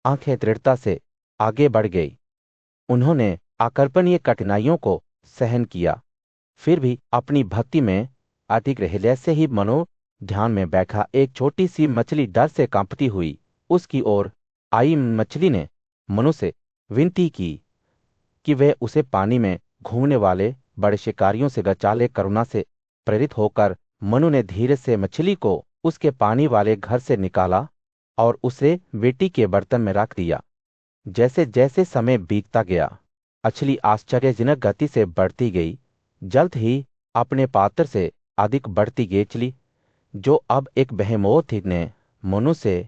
आंखें दृढ़ता से आगे बढ़ गई। उन्होंने अकल्पनीय कठिनाइयों को सहन किया, फिर भी अपनी भक्ति में अटक रहे। जैसे ही मनो ध्यान में बैठा, एक छोटी सी मछली डर से कांपती हुई उसकी ओर आई। मछली ने मनु से विनती की कि वह उसे पानी में घूमने वाले बड़े शिकारियों से रचाले करुणा से प्रेरित होकर मनु ने धीरे से मछली को उसके पानी वाले घर से निकाला और उसे बेटी के बर्तन में रख दिया। जैसे जैसे समय बीतता गया, मछली आश्चर्यजनक गति से बढ़ती गई। जल्द ही अपने पात्र से अधिक बढ़ती गई चली। जो अब एक बेहेमोथ थी ने मनु से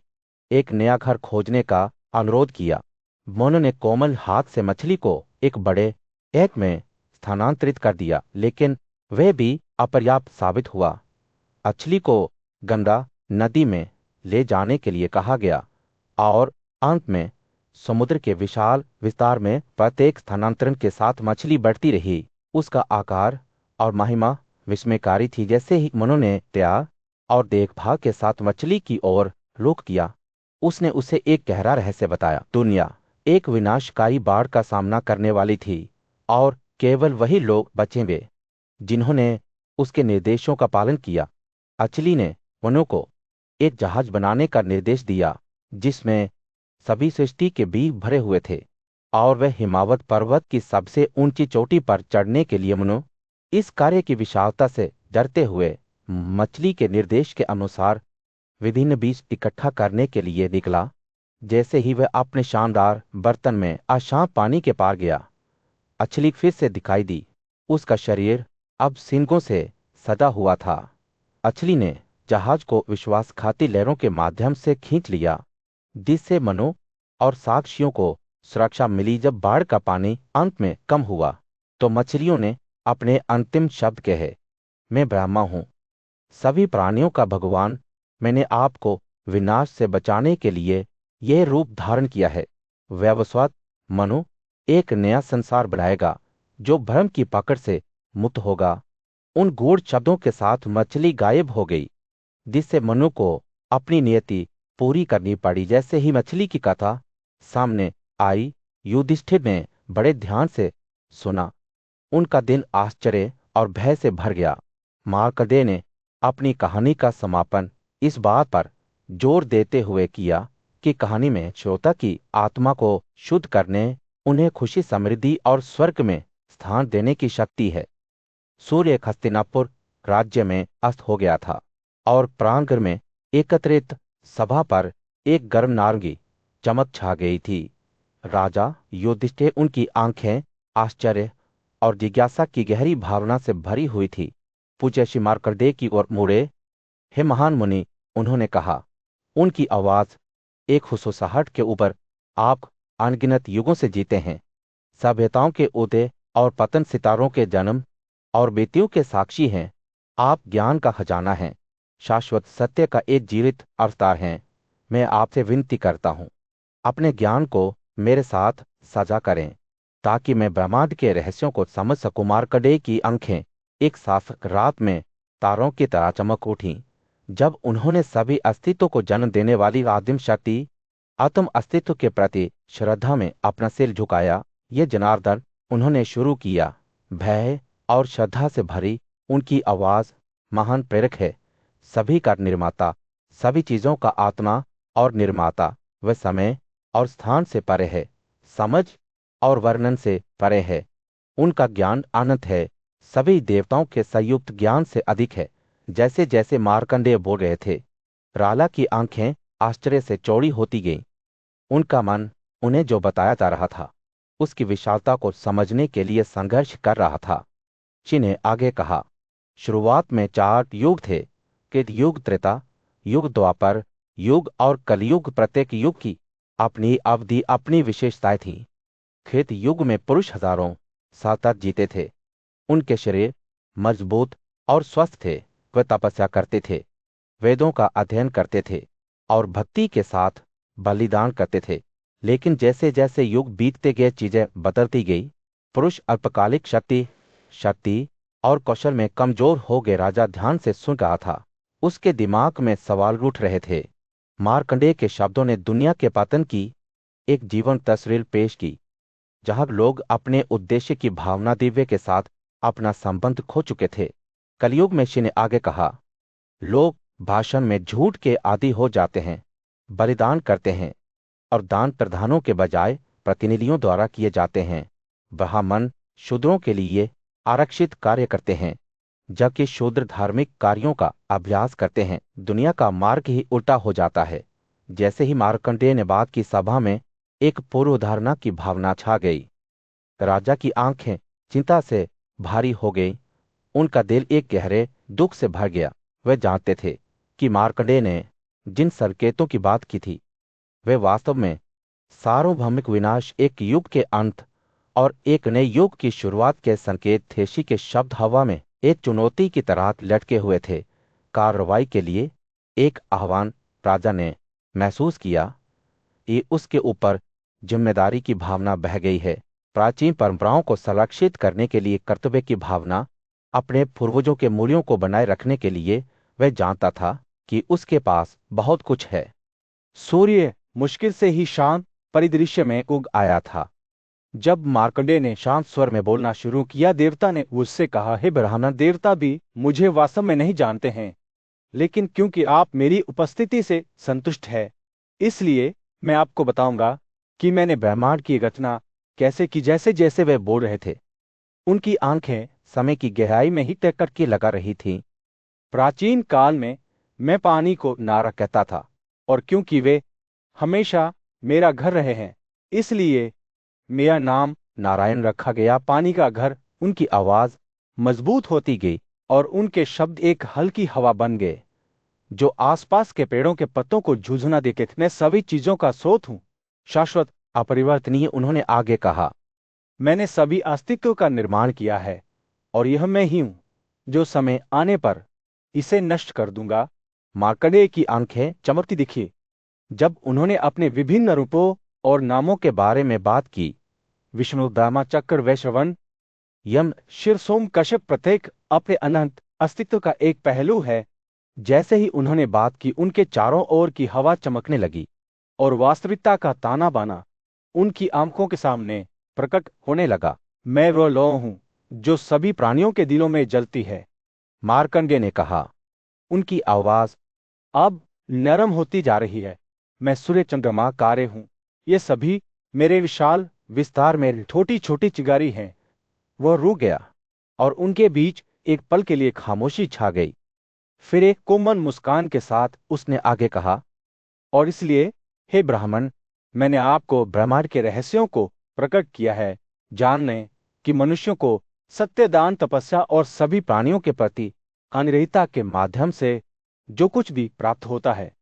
एक नया घर खोजने का अनुरोध किया। मनु ने कोमल हाथ से मछली को एक बड़े एक में स्थानांतरित कर दिया, लेकिन वह भी अपर्याप्त साबित हुआ। मछली को गंगा नदी में ले जाने के लिए कहा गया और अंत में समुद्र के विशाल विस्तार में प्रत्येक स्थानांतरण के साथ मछली बढ़ती रही। उसका आकार और महिमा विस्मयकारी थी। जैसे ही मनु ने त्याग और देखभाल के साथ मछली की ओर रुख किया, उसने उसे एक गहरा रहस्य बताया। दुनिया एक विनाशकारी बाढ़ का सामना करने वाली थी और केवल वही लोग बचेंगे जिन्होंने उसके निर्देशों का पालन किया। मछली ने मनु को एक जहाज बनाने का निर्देश दिया जिसमें सभी सृष्टि के बीज भरे हुए थे और वह हिमावत पर्वत की सबसे ऊंची चोटी पर चढ़ने के लिए मनु इस कार्य की विशालता से डरते हुए मछली के निर्देश के अनुसार विभिन्न बीज इकट्ठा करने के लिए निकला। जैसे ही वह अपने शानदार बर्तन में अशांत पानी के पार गया, मछली फिर से दिखाई दी। उसका शरीर अब सींगों से सदा हुआ था। मछली ने जहाज को विश्वासघाती लहरों के माध्यम से खींच लिया, जिससे मनु और साक्षियों को सुरक्षा मिली। जब बाढ़ का पानी अंत में कम हुआ तो मछलियों ने अपने अंतिम शब्द कहे, मैं ब्रह्मा हूं, सभी प्राणियों का भगवान। मैंने आपको विनाश से बचाने के लिए यह रूप धारण किया है। वैवस्वत मनु एक नया संसार बनाएगा जो भ्रम की पकड़ से मुक्त होगा। उन गूढ़ शब्दों के साथ मछली गायब हो गई, जिससे मनु को अपनी नियति पूरी करनी पड़ी। जैसे ही मछली की कथा सामने आई, युधिष्ठिर ने बड़े ध्यान से सुना। उनका दिन आश्चर्य और भय से भर गया। मार्कंडेय ने अपनी कहानी का समापन इस बात पर जोर देते हुए किया कि कहानी में श्रोता की आत्मा को शुद्ध करने, उन्हें खुशी, समृद्धि और स्वर्ग में स्थान देने की शक्ति है। सूर्य हस्तिनापुर राज्य में अस्त हो गया था और प्रांगण में एकत्रित सभा पर एक गर्म नारंगी चमक छा गई थी। राजा युधिष्ठिर, उनकी आंखें आश्चर्य और जिज्ञासा की गहरी भावना से भरी हुई थी, पूज्य श्री मार्कंडेय की ओर मुड़े। हे महान मुनि, उन्होंने कहा। उनकी आवाज एक हुसुसाहट के ऊपर, आप अनगिनत युगों से जीते हैं, सभ्यताओं के उदय और पतन, सितारों के जन्म और बेतियों के साक्षी हैं। आप ज्ञान का खजाना हैं, शाश्वत सत्य का एक जीवित अवतार हैं। मैं आपसे विनती करता हूं, अपने ज्ञान को मेरे साथ साझा करें ताकि मैं ब्रह्मांड के रहस्यों को समझ सकूं। मार्कंडेय की आंखें एक साफ रात में तारों की तरह चमक उठीं जब उन्होंने सभी अस्तित्व को जन्म देने वाली आदिम शक्ति आत्म अस्तित्व के प्रति श्रद्धा में अपना सिर झुकाया। ये जनार्दन, उन्होंने शुरू किया। भय और श्रद्धा से भरी उनकी आवाज महान प्रेरक है। सभी का निर्माता, सभी चीजों का आत्मा और निर्माता, वह समय और स्थान से परे है, समझ और वर्णन से परे है। उनका ज्ञान अनंत है, सभी देवताओं के संयुक्त ज्ञान से अधिक है। जैसे जैसे मार्कंडेय बोल रहे थे, राला की आंखें आश्चर्य से चौड़ी होती गईं। उनका मन उन्हें जो बताया जा रहा था उसकी विशालता को समझने के लिए संघर्ष कर रहा था। ऋषि ने आगे कहा, शुरुआत में 4 युग थे, कृत युग, त्रेता युग, द्वापर युग और कलयुग। प्रत्येक युग की अपनी अवधि, अपनी विशेषताएं थी। कृत युग में पुरुष हजारों साल तक जीते थे। उनके शरीर मजबूत और स्वस्थ थे। वे तपस्या करते थे, वेदों का अध्ययन करते थे और भक्ति के साथ बलिदान करते थे। लेकिन जैसे जैसे युग बीतते गए, चीजें बदलती गई। पुरुष अल्पकालिक शक्ति और कौशल में कमजोर हो गए। राजा ध्यान से सुन रहा था, उसके दिमाग में सवाल उठ रहे थे। मार्कंडेय के शब्दों ने दुनिया के पतन की एक जीवन तस्वीर पेश की, जहां लोग अपने उद्देश्य की भावना दिव्य के साथ अपना संबंध खो चुके थे। कलयुग में ऋषि ने आगे कहा, लोग भाषण में झूठ के आदी हो जाते हैं, बलिदान करते हैं और दान प्रधानों के बजाय प्रतिनिधियों द्वारा किए जाते हैं। ब्राह्मण शूद्रों के लिए आरक्षित कार्य करते हैं, जबकि शूद्र धार्मिक कार्यों का अभ्यास करते हैं। दुनिया का मार्ग ही उल्टा हो जाता है। जैसे ही मार्कंडेय ने बात की, सभा में एक पूर्वधारणा की भावना छा गई। राजा की आंखें चिंता से भारी हो गई। उनका दिल एक गहरे दुख से भर गया। वे जानते थे कि मार्कंडेय ने जिन संकेतों की बात की थी, वे वास्तव में सार्वभौमिक विनाश, एक युग के अंत और एक नए युग की शुरुआत के संकेत थे। ऋषि के शब्द हवा में एक चुनौती की तरह लटके हुए थे। कार्रवाई के लिए एक आह्वान। राजा ने महसूस किया कि उसके ऊपर जिम्मेदारी की भावना बह गई है। प्राचीन परंपराओं को संरक्षित करने के लिए कर्तव्य की भावना, अपने पूर्वजों के मूल्यों को बनाए रखने के लिए वह जानता था कि उसके पास बहुत कुछ है। सूर्य मुश्किल से ही शांत परिदृश्य में उग आया था। जब मार्कंडेय ने शांत स्वर में बोलना शुरू किया, देवता ने उससे कहा, हे ब्राह्मण, देवता भी मुझे वास्तव में नहीं जानते हैं, लेकिन क्योंकि आप मेरी उपस्थिति से संतुष्ट है, इसलिए मैं आपको बताऊंगा कि मैंने ब्रह्मांड की रचना कैसे की। जैसे जैसे वे बोल रहे थे, उनकी आंखें समय की गहराई में ही टकटकी लगा रही थीं। प्राचीन काल में मैं पानी को नारा कहता था, और क्योंकि वे हमेशा मेरा घर रहे हैं, इसलिए मेरा नाम नारायण रखा गया। पानी का घर। उनकी आवाज मजबूत होती गई और उनके शब्द एक हल्की हवा बन गए जो आसपास के पेड़ों के पत्तों को झुंझुना देते थे। मैं सभी चीजों का स्रोत हूं, शाश्वत, अपरिवर्तनीय। उन्होंने आगे कहा, मैंने सभी अस्तित्व का निर्माण किया है, और यह मैं ही हूं जो समय आने पर इसे नष्ट कर दूंगा। मार्कंडेय की आंखें चमकती दिखी जब उन्होंने अपने विभिन्न रूपों और नामों के बारे में बात की। विष्णु, ब्रह्मा, चक्र, वैश्रवण, यम, शिर, सोम, कश्यप, प्रत्येक अपने अनंत अस्तित्व का एक पहलू है। जैसे ही उन्होंने बात की, उनके चारों ओर की हवा चमकने लगी और वास्तविकता का ताना बाना उनकी आंखों के सामने प्रकट होने लगा। मैं वो लौ हूं जो सभी प्राणियों के दिलों में जलती है, मार्कंडेय ने कहा। उनकी आवाज अब नरम होती जा रही है। मैं सूर्य, चंद्रमा, तारे हूं। ये सभी मेरे विशाल विस्तार में छोटी छोटी चिंगारी हैं। वह रुक गया और उनके बीच एक पल के लिए खामोशी छा गई। फिर एक कोमल मुस्कान के साथ उसने आगे कहा, और इसलिए हे ब्राह्मण, मैंने आपको ब्रह्मांड के रहस्यों को प्रकट किया है, जानने कि मनुष्यों को सत्य, दान, तपस्या और सभी प्राणियों के प्रति अनुरहिता के माध्यम से जो कुछ भी प्राप्त होता है,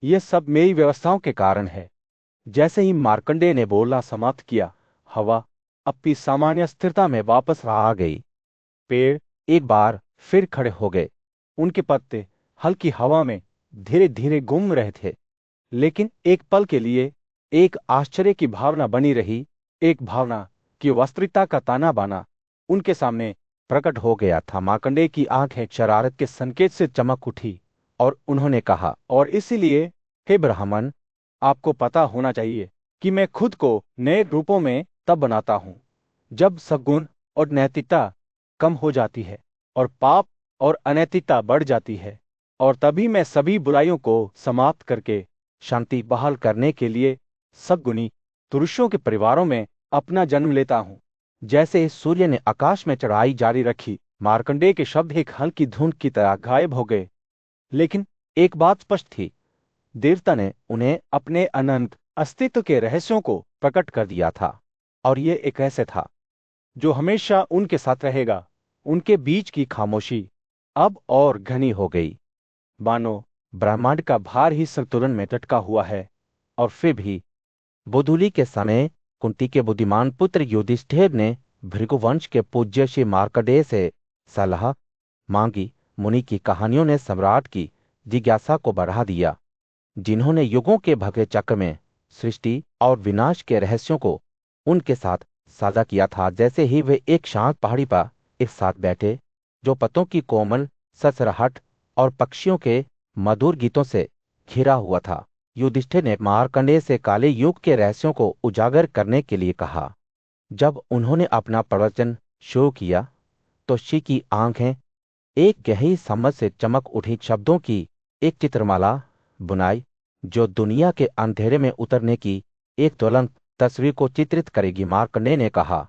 यह सब मेरी व्यवस्थाओं के कारण है। जैसे ही मार्कंडेय ने बोलना समाप्त किया, हवा अपनी सामान्य स्थिरता में वापस आ गई। पेड़ एक बार फिर खड़े हो गए। उनके पत्ते हल्की हवा में धीरे धीरे घूम रहे थे, लेकिन एक पल के लिए एक आश्चर्य की भावना बनी रही, एक भावना कि वास्तविकता का ताना बाना उनके सामने प्रकट हो गया था। मार्कंडेय की आंखें शरारत के संकेत से चमक उठी और उन्होंने कहा, और इसीलिए हे ब्राह्मण, आपको पता होना चाहिए कि मैं खुद को नए रूपों में तब बनाता हूं जब सद्गुण और नैतिकता कम हो जाती है और पाप और अनैतिकता बढ़ जाती है, और तभी मैं सभी बुराइयों को समाप्त करके शांति बहाल करने के लिए सद्गुणी पुरुषों के परिवारों में अपना जन्म लेता हूं। जैसे ही सूर्य ने आकाश में चढ़ाई जारी रखी, मार्कंडेय के शब्द एक हल्की धुंध की तरह गायब हो गए। लेकिन एक बात स्पष्ट थी, देवता ने उन्हें अपने अनंत अस्तित्व के रहस्यों को प्रकट कर दिया था, और यह एक रहस्य था जो हमेशा उनके साथ रहेगा। उनके बीच की खामोशी अब और घनी हो गई, मानो ब्रह्मांड का भार ही संतुलन में लटका हुआ है। और फिर भी गोधूली के समय कुंती के बुद्धिमान पुत्र युधिष्ठिर ने भृगुवंश के पूज्य श्री मार्कंडेय से सलाह मांगी। मुनि की कहानियों ने सम्राट की जिज्ञासा को बढ़ा दिया, जिन्होंने युगों के भगे चक्र में सृष्टि और विनाश के रहस्यों को उनके साथ साझा किया था। जैसे ही वे एक शांत पहाड़ी पर एक साथ बैठे, जो पत्तों की कोमल ससराहट और पक्षियों के मधुर गीतों से घिरा हुआ था, युधिष्ठिर ने मार्कंडेय से काले युग के रहस्यों को उजागर करने के लिए कहा। जब उन्होंने अपना प्रवचन शुरू किया, तो ऋषि की आंखें एक गहरी समझ से चमक उठी। शब्दों की एक चित्रमाला बुनाई जो दुनिया के अंधेरे में उतरने की एक ज्वलंत तस्वीर को चित्रित करेगी। मार्कंडेय ने कहा,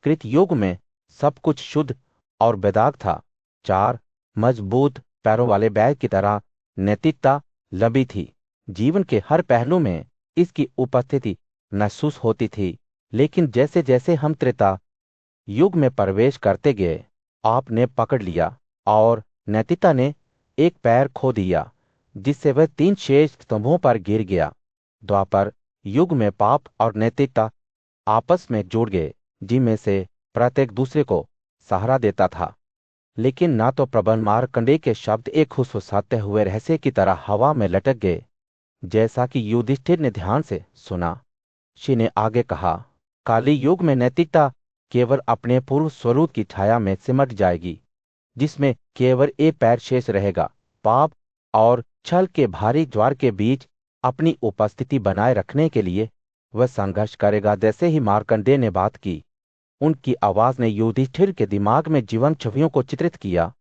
कृत युग में सब कुछ शुद्ध और बेदाग था। 4 मजबूत पैरों वाले बैग की तरह नैतिकता लंबी थी। जीवन के हर पहलू में इसकी उपस्थिति महसूस होती थी। लेकिन जैसे जैसे हम त्रेता युग में प्रवेश करते गए, आपने पकड़ लिया और नैतिकता ने एक पैर खो दिया, जिससे वह 3 शेष स्तंभों पर गिर गया। द्वापर युग में पाप और नैतिकता आपस में जुड़ गए, जिनमें से प्रत्येक दूसरे को सहारा देता था। लेकिन ना तो प्रबल मार्कंडेय के शब्द एक फुसफुसाते हुए रहस्य की तरह हवा में लटक गए, जैसा कि युधिष्ठिर ने ध्यान से सुना। ऋषि ने आगे कहा, काली युग में नैतिकता केवल अपने पूर्व स्वरूप की छाया में सिमट जाएगी, जिसमें केवल एक पैर शेष रहेगा। पाप और छल के भारी ज्वार के बीच अपनी उपस्थिति बनाए रखने के लिए वह संघर्ष करेगा। जैसे ही मार्कंडेय ने बात की, उनकी आवाज ने युधिष्ठिर के दिमाग में जीवंत छवियों को चित्रित किया।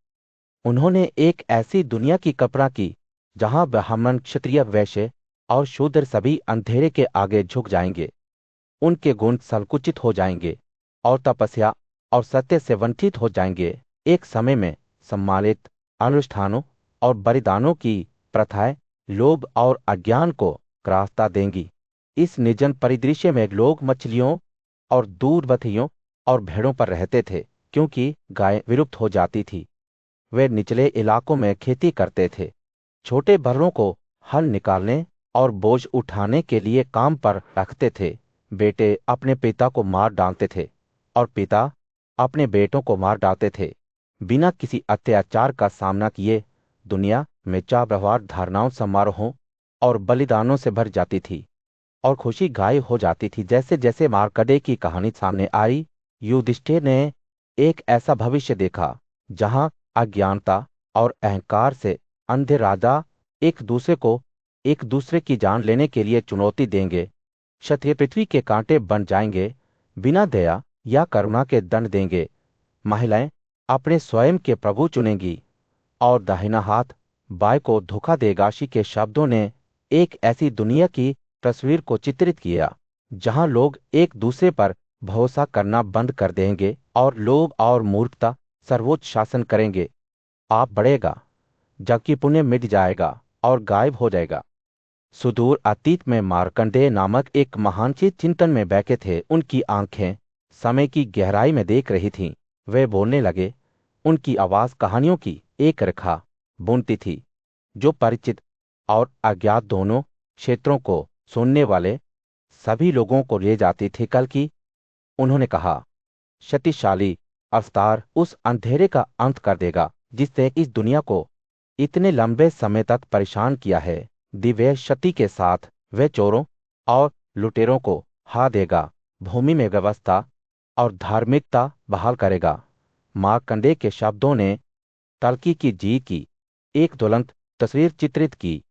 उन्होंने एक ऐसी दुनिया की कल्पना की जहां ब्राह्मण, क्षत्रिय, वैश्य और शूद्र सभी अंधेरे के आगे झुक जाएंगे। उनके गुण संकुचित हो जाएंगे और तपस्या और सत्य से वंचित हो जाएंगे। एक समय में सम्मानित अनुष्ठानों और बलिदानों की प्रथाएं लोभ और अज्ञान को रास्ता देंगी। इस निर्जन परिदृश्य में लोग मछलियों और दूध बथियों और भेड़ों पर रहते थे, क्योंकि गाय विलुप्त हो जाती थी। वे निचले इलाकों में खेती करते थे, छोटे बर्रों को हल निकालने और बोझ उठाने के लिए काम पर रखते थे। बेटे अपने पिता को मार डालते थे और पिता अपने बेटों को मार डालते थे। बिना किसी अत्याचार का सामना किए दुनिया में चार व्यवहार, धारणाओं, समारोहों और बलिदानों से भर जाती थी और खुशी गायब हो जाती थी। जैसे जैसे मार्कंडेय की कहानी सामने आई, युधिष्ठिर ने एक ऐसा भविष्य देखा जहां अज्ञानता और अहंकार से अंधे राजा एक दूसरे की जान लेने के लिए चुनौती देंगे। क्षत्रिय पृथ्वी के कांटे बन जाएंगे, बिना दया या करुणा के दंड देंगे। महिलाएं अपने स्वयं के प्रभु चुनेंगी और दाहिना हाथ बाएं को धोखा देगा। ऋषि के शब्दों ने एक ऐसी दुनिया की तस्वीर को चित्रित किया जहां लोग एक दूसरे पर भरोसा करना बंद कर देंगे और लोभ और मूर्खता सर्वोच्च शासन करेंगे। पाप बढ़ेगा जबकि पुण्य मिट जाएगा और गायब हो जाएगा। सुदूर अतीत में मार्कंडेय नामक एक महान चिंतन में बैठे थे। उनकी आंखें समय की गहराई में देख रही थीं। वे बोलने लगे। उनकी आवाज कहानियों की एक रेखा बुनती थी जो परिचित और अज्ञात दोनों क्षेत्रों को सुनने वाले सभी लोगों को ले जाती थी। कल की उन्होंने कहा, शक्तिशाली अवतार उस अंधेरे का अंत कर देगा जिसने इस दुनिया को इतने लंबे समय तक परेशान किया है। दिव्य शक्ति के साथ वह चोरों और लुटेरों को हा देगा, भूमि में व्यवस्था और धार्मिकता बहाल करेगा। मार्कंडेय के शब्दों ने कल्कि की जीत की एक ज्वलंत तस्वीर चित्रित की।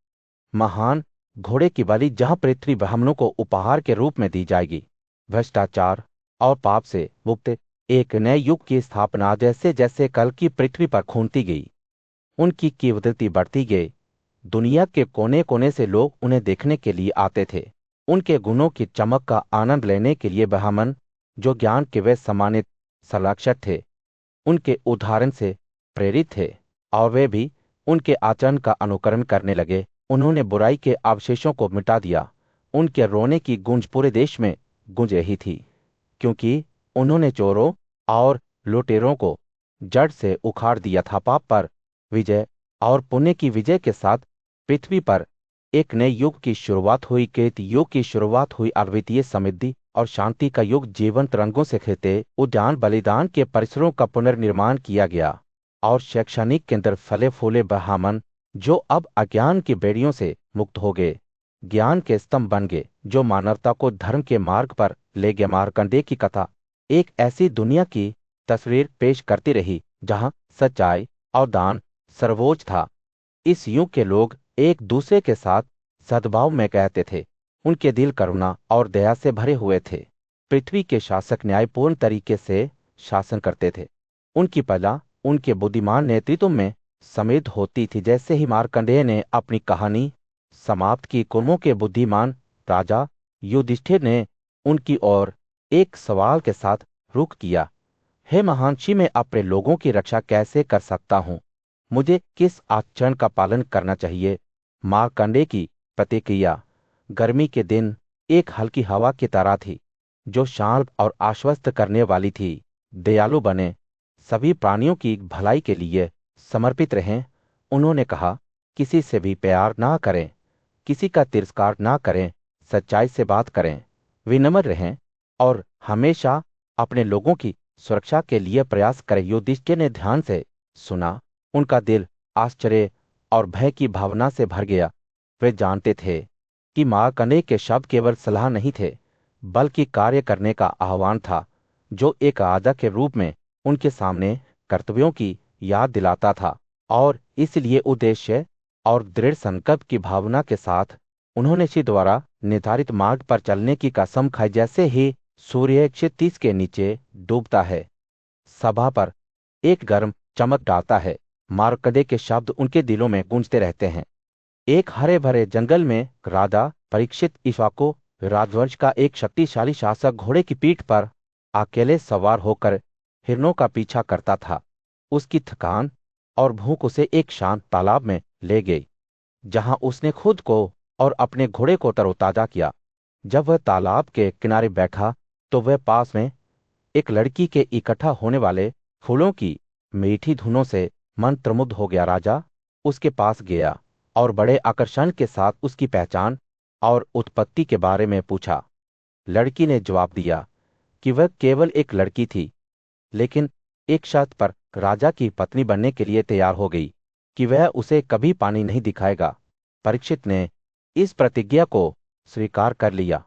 महान घोड़े की बलि जहां पृथ्वी ब्राह्मणों को उपहार के रूप में दी जाएगी। भ्रष्टाचार और पाप से मुक्त एक नए युग की स्थापना। जैसे जैसे कल्कि पृथ्वी पर खूंदती गई, उनकी कीमती बढ़ती गई। दुनिया के कोने कोने से लोग उन्हें देखने के लिए आते थे। उनके गुणों की चमक का आनंद लेने के लिए ब्राह्मण, जो ज्ञान के वे सम्मानित संरक्षक थे, उनके उदाहरण से प्रेरित थे और वे भी उनके आचरण का अनुकरण करने लगे। उन्होंने बुराई के अवशेषों को मिटा दिया। उनके रोने की गूंज पूरे देश में गूंज रही थी, क्योंकि उन्होंने चोरों और लुटेरों को जड़ से उखाड़ दिया था। पाप पर विजय और पुण्य की विजय के साथ पृथ्वी पर एक नए युग की शुरुआत हुई। कृत युग की शुरुआत हुई। अद्वितीय समृद्धि और शांति का युग जीवंत रंगों से खिलते उद्यान, बलिदान के परिसरों का पुनर्निर्माण किया गया और शैक्षणिक केंद्र फले फूले ब्राह्मण, जो अब अज्ञान की बेड़ियों से मुक्त हो गए, ज्ञान के स्तंभ बन गए, जो मानवता को धर्म के मार्ग पर ले गया। मार्कंडेय की कथा एक ऐसी दुनिया की तस्वीर पेश करती रही जहां सच्चाई और दान सर्वोच्च था। इस युग के लोग एक दूसरे के साथ सद्भाव में कहते थे। उनके दिल करुणा और दया से भरे हुए थे। पृथ्वी के शासक न्यायपूर्ण तरीके से शासन करते थे। उनकी प्रजा उनके बुद्धिमान नेतृत्व में समृद्ध होती थी। जैसे ही मार्कंडेय ने अपनी कहानी समाप्त की, कुर्मों के बुद्धिमान राजा युधिष्ठिर ने उनकी ओर एक सवाल के साथ रुख किया। हे महर्षि, मैं अपने लोगों की रक्षा कैसे कर सकता हूँ? मुझे किस आचरण का पालन करना चाहिए? मार्कंडे की प्रतिक्रिया गर्मी के दिन एक हल्की हवा की तरह थी, जो शांत और आश्वस्त करने वाली थी। दयालु बने, सभी प्राणियों की भलाई के लिए समर्पित रहें। उन्होंने कहा, किसी से भी प्यार ना करें, किसी का तिरस्कार ना करें, सच्चाई से बात करें, विनम्र रहें और हमेशा अपने लोगों की सुरक्षा के लिए प्रयास करें। युधिष्ठिर ने ध्यान से सुना। उनका दिल आश्चर्य और भय की भावना से भर गया। वे जानते थे कि मार्कंडेय के शब्द केवल सलाह नहीं थे, बल्कि कार्य करने का आह्वान था, जो एक राजा के रूप में उनके सामने कर्तव्यों की याद दिलाता था। और इसलिए उद्देश्य और दृढ़ संकल्प की भावना के साथ उन्होंने ऋषि द्वारा निर्धारित मार्ग पर चलने की कसम खाई। जैसे ही सूर्य क्षितिज के नीचे डूबता है, सभा पर एक गर्म चमक डालता है। मार्कंडेय के शब्द उनके दिलों में गूंजते रहते हैं। एक हरे भरे जंगल में राजा परीक्षित इक्ष्वाकु राजवंश का एक शक्तिशाली शासक घोड़े की पीठ पर अकेले सवार होकर हिरणों का पीछा करता था। उसकी थकान और भूख उसे एक शांत तालाब में ले गई, जहां उसने खुद को और अपने घोड़े को तरोताजा किया। जब वह तालाब के किनारे बैठा, तो वह पास में एक लड़की के इकट्ठा होने वाले फूलों की मीठी धुनों से मंत्रमुग्ध हो गया। राजा उसके पास गया और बड़े आकर्षण के साथ उसकी पहचान और उत्पत्ति के बारे में पूछा। लड़की ने जवाब दिया कि वह केवल एक लड़की थी, लेकिन एक शर्त पर राजा की पत्नी बनने के लिए तैयार हो गई कि वह उसे कभी पानी नहीं दिखाएगा। परीक्षित ने इस प्रतिज्ञा को स्वीकार कर लिया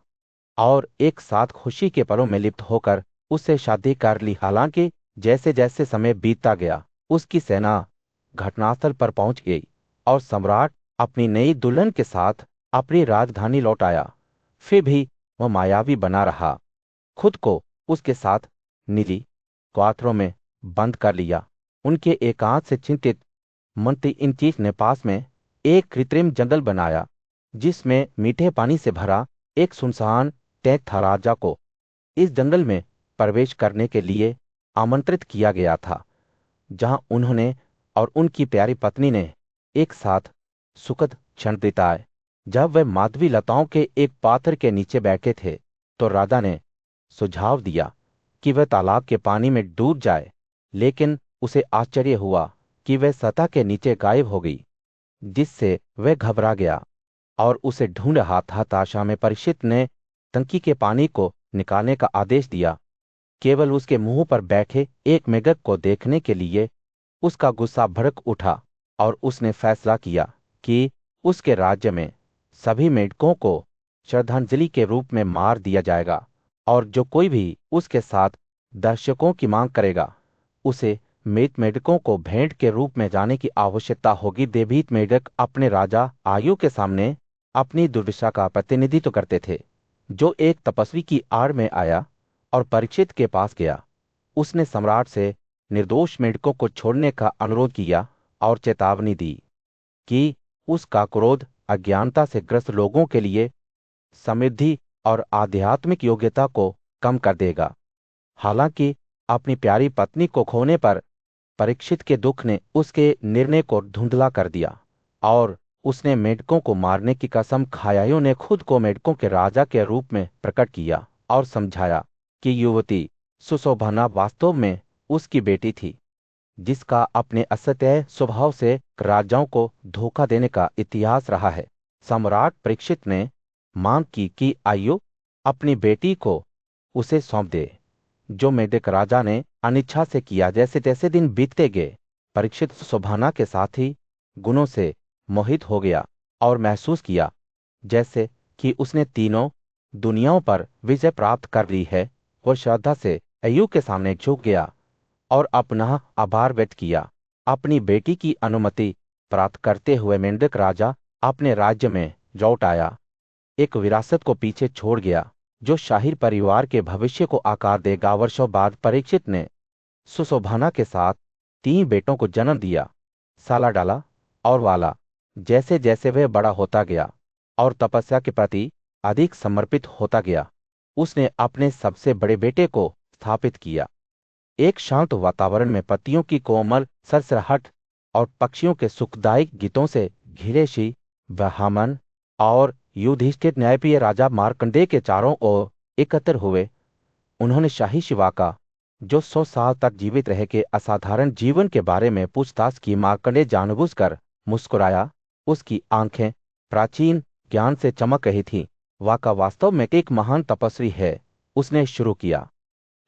और एक साथ खुशी के पलों में लिप्त होकर उससे शादी कर ली। हालांकि जैसे जैसे समय बीतता गया, उसकी सेना घटनास्थल पर पहुंच गई और सम्राट अपनी नई दुल्हन के साथ अपनी राजधानी लौट आया। फिर भी वह मायावी बना रहा, खुद को उसके साथ नीली क्वार्टरों में बंद कर लिया। उनके एकांत से चिंतित मंत्री इन चीफ ने पास में एक कृत्रिम जंगल बनाया, जिसमें मीठे पानी से भरा एक सुनसान टैंक था। राजा को इस जंगल में प्रवेश करने के लिए आमंत्रित किया गया था, जहां उन्होंने और उनकी प्यारी पत्नी ने एक साथ सुखद क्षण बिताए। जब वे माधवी लताओं के एक पात्र के नीचे बैठे थे, तो राजा ने सुझाव दिया कि वह तालाब के पानी में डूब जाए, लेकिन उसे आश्चर्य हुआ कि वह सतह के नीचे गायब हो गई, जिससे वह घबरा गया और उसे ढूंढ रहा था। हताशा में परीक्षित ने टंकी के पानी को निकालने का आदेश दिया। केवल उसके मुंह पर बैठे एक मेढक को देखने के लिए उसका गुस्सा भड़क उठा और उसने फैसला किया कि उसके राज्य में सभी मेढकों को श्रद्धांजलि के रूप में मार दिया जाएगा, और जो कोई भी उसके साथ दर्शकों की मांग करेगा, उसे मृत मेढकों को भेंट के रूप में जाने की आवश्यकता होगी। देवभीत मेढक अपने राजा आयु के सामने अपनी दुर्दशा का प्रतिनिधित्व करते थे, जो एक तपस्वी की आड़ में आया और परीक्षित के पास गया। उसने सम्राट से निर्दोष मेढकों को छोड़ने का अनुरोध किया और चेतावनी दी कि उसका क्रोध अज्ञानता से ग्रस्त लोगों के लिए समृद्धि और आध्यात्मिक योग्यता को कम कर देगा। हालांकि अपनी प्यारी पत्नी को खोने पर परीक्षित के दुख ने उसके निर्णय को धुंधला कर दिया और उसने मेढकों को मारने की कसम खाया। ने खुद को मेढकों के राजा के रूप में प्रकट किया और समझाया कि युवती सुशोभना वास्तव में उसकी बेटी थी, जिसका अपने असत्य स्वभाव से राजाओं को धोखा देने का इतिहास रहा है। सम्राट परीक्षित ने मांग की कि आयु अपनी बेटी को उसे सौंप दे, जो मेढक राजा ने अनिच्छा से किया। जैसे जैसे दिन बीतते गए, परीक्षित शोभना के साथ ही गुणों से मोहित हो गया और महसूस किया जैसे कि उसने तीनों दुनियाओं पर विजय प्राप्त कर ली है। वह श्रद्धा से आयु के सामने झुक गया और अपना आभार व्यक्त किया। अपनी बेटी की अनुमति प्राप्त करते हुए मेंढक राजा अपने राज्य में लौट आया, एक विरासत को पीछे छोड़ गया जो शाही परिवार के भविष्य को आकार देगा। वर्षों बाद परीक्षित ने सुशोभना के साथ 3 बेटों को जन्म दिया, साला डाला और वाला। जैसे जैसे वह बड़ा होता गया और तपस्या के प्रति अधिक समर्पित होता गया, उसने अपने सबसे बड़े बेटे को स्थापित किया, एक शांत वातावरण में पत्तियों की कोमल सरसराहट और पक्षियों के सुखदायक गीतों से घिरे श्री ब्राह्मण और युधिष्ठिर न्यायप्रिय राजा मार्कंडेय के चारों ओर एकत्र हुए। उन्होंने शाही शिवा का, जो 100 साल तक जीवित रहे, के असाधारण जीवन के बारे में पूछताछ की। मार्कंडेय जानबूझकर मुस्कुराया। उसकी आंखें प्राचीन ज्ञान से चमक रही थीं। वाका वास्तव में एक महान तपस्वी है, उसने शुरू किया।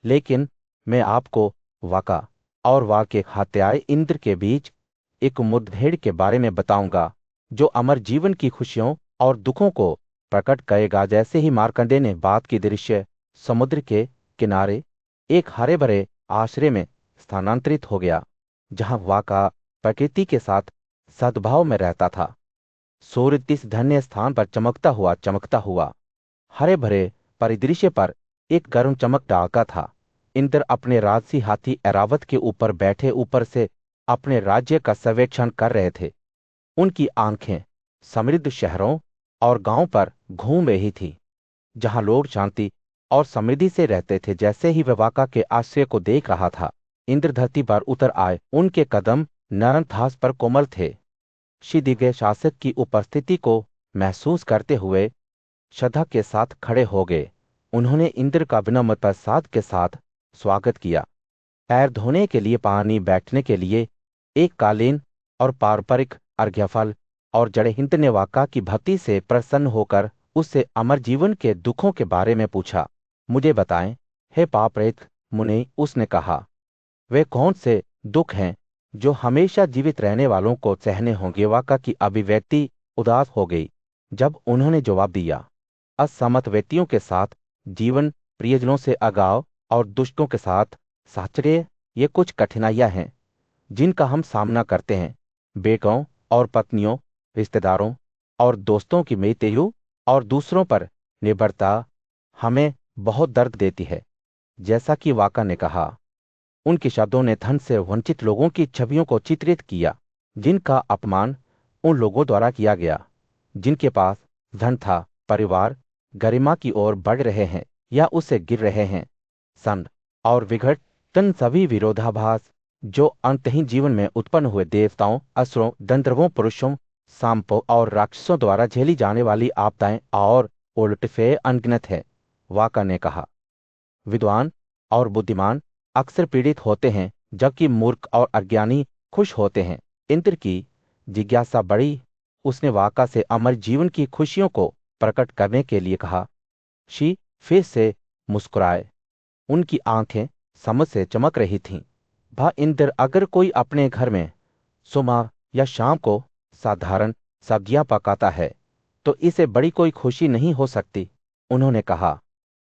लेकिन मैं आपको वाका और वाक के हत्याए इंद्र के बीच एक मुठभेड़ के बारे में बताऊंगा, जो अमर जीवन की खुशियों और दुखों को प्रकट करेगा। जैसे ही मार्कंडेय ने बात की, दृश्य समुद्र के किनारे एक हरे भरे आश्रय में स्थानांतरित हो गया, जहां वाका प्रकृति के साथ सद्भाव में रहता था। सूर्य इस धन्य स्थान पर चमकता हुआ हरे भरे परिदृश्य पर एक गर्म चमक डालता था। इंद्र अपने राजसी हाथी ऐरावत के ऊपर बैठे ऊपर से अपने राज्य का सर्वेक्षण कर रहे थे। उनकी आंखें समृद्ध शहरों और गांवों पर घूम रही थी, जहां लोग शांति और समृद्धि से रहते थे। जैसे ही वह वाका के आश्रय को देख रहा था, इंद्र धरती पर उतर आए। उनके कदम नरम घास पर कोमल थे। श्री दिव्य शासक की उपस्थिति को महसूस करते हुए श्रद्धा के साथ खड़े हो गए। उन्होंने इंद्र का विनम्र प्रसाद के साथ स्वागत किया। पैर धोने के लिए पानी, बैठने के लिए एक कालीन और पारंपरिक अर्घ्यफल और जड़े। हिंद ने वाका की भक्ति से प्रसन्न होकर उससे अमर जीवन के दुखों के बारे में पूछा। मुझे बताएं, हे पापरहित मुनि, उसने कहा, वे कौन से दुख हैं जो हमेशा जीवित रहने वालों को सहने होंगे। वाका की अभिव्यक्ति उदास हो गई जब उन्होंने जवाब दिया, असहमत व्यक्तियों के साथ जीवन, प्रियजनों से अगाव और दुष्टों के साथ साहचर्य, ये कुछ कठिनाइयां हैं जिनका हम सामना करते हैं। बेटों और पत्नियों, रिश्तेदारों और दोस्तों की मृत्यु और दूसरों पर निर्भरता हमें बहुत दर्द देती है। जैसा कि वाका ने कहा, उनके शब्दों ने धन से वंचित लोगों की छवियों को चित्रित किया, जिनका अपमान उन लोगों द्वारा किया गया जिनके पास धन था। परिवार गरिमा की ओर बढ़ रहे हैं या उससे गिर रहे हैं। सन और विघटन, सभी विरोधाभास जो अंतहीन जीवन में उत्पन्न हुए, देवताओं, असुरों, गंधर्वों, पुरुषों, सांपों और राक्षसों द्वारा झेली जाने वाली आपदाएं और उलटफेर अनगिनत है। वाका ने कहा, विद्वान और बुद्धिमान अक्सर पीड़ित होते हैं, जबकि मूर्ख और अज्ञानी खुश होते हैं। इंद्र की जिज्ञासा बढ़ी। उसने वाका से अमर जीवन की खुशियों को प्रकट करने के लिए कहा। शी फिर से मुस्कुराए। उनकी आंखें समझ से चमक रही थीं। भा इंद्र, अगर कोई अपने घर में सुबह या शाम को साधारण सब्जियां पकाता है तो इसे बड़ी कोई खुशी नहीं हो सकती। उन्होंने कहा,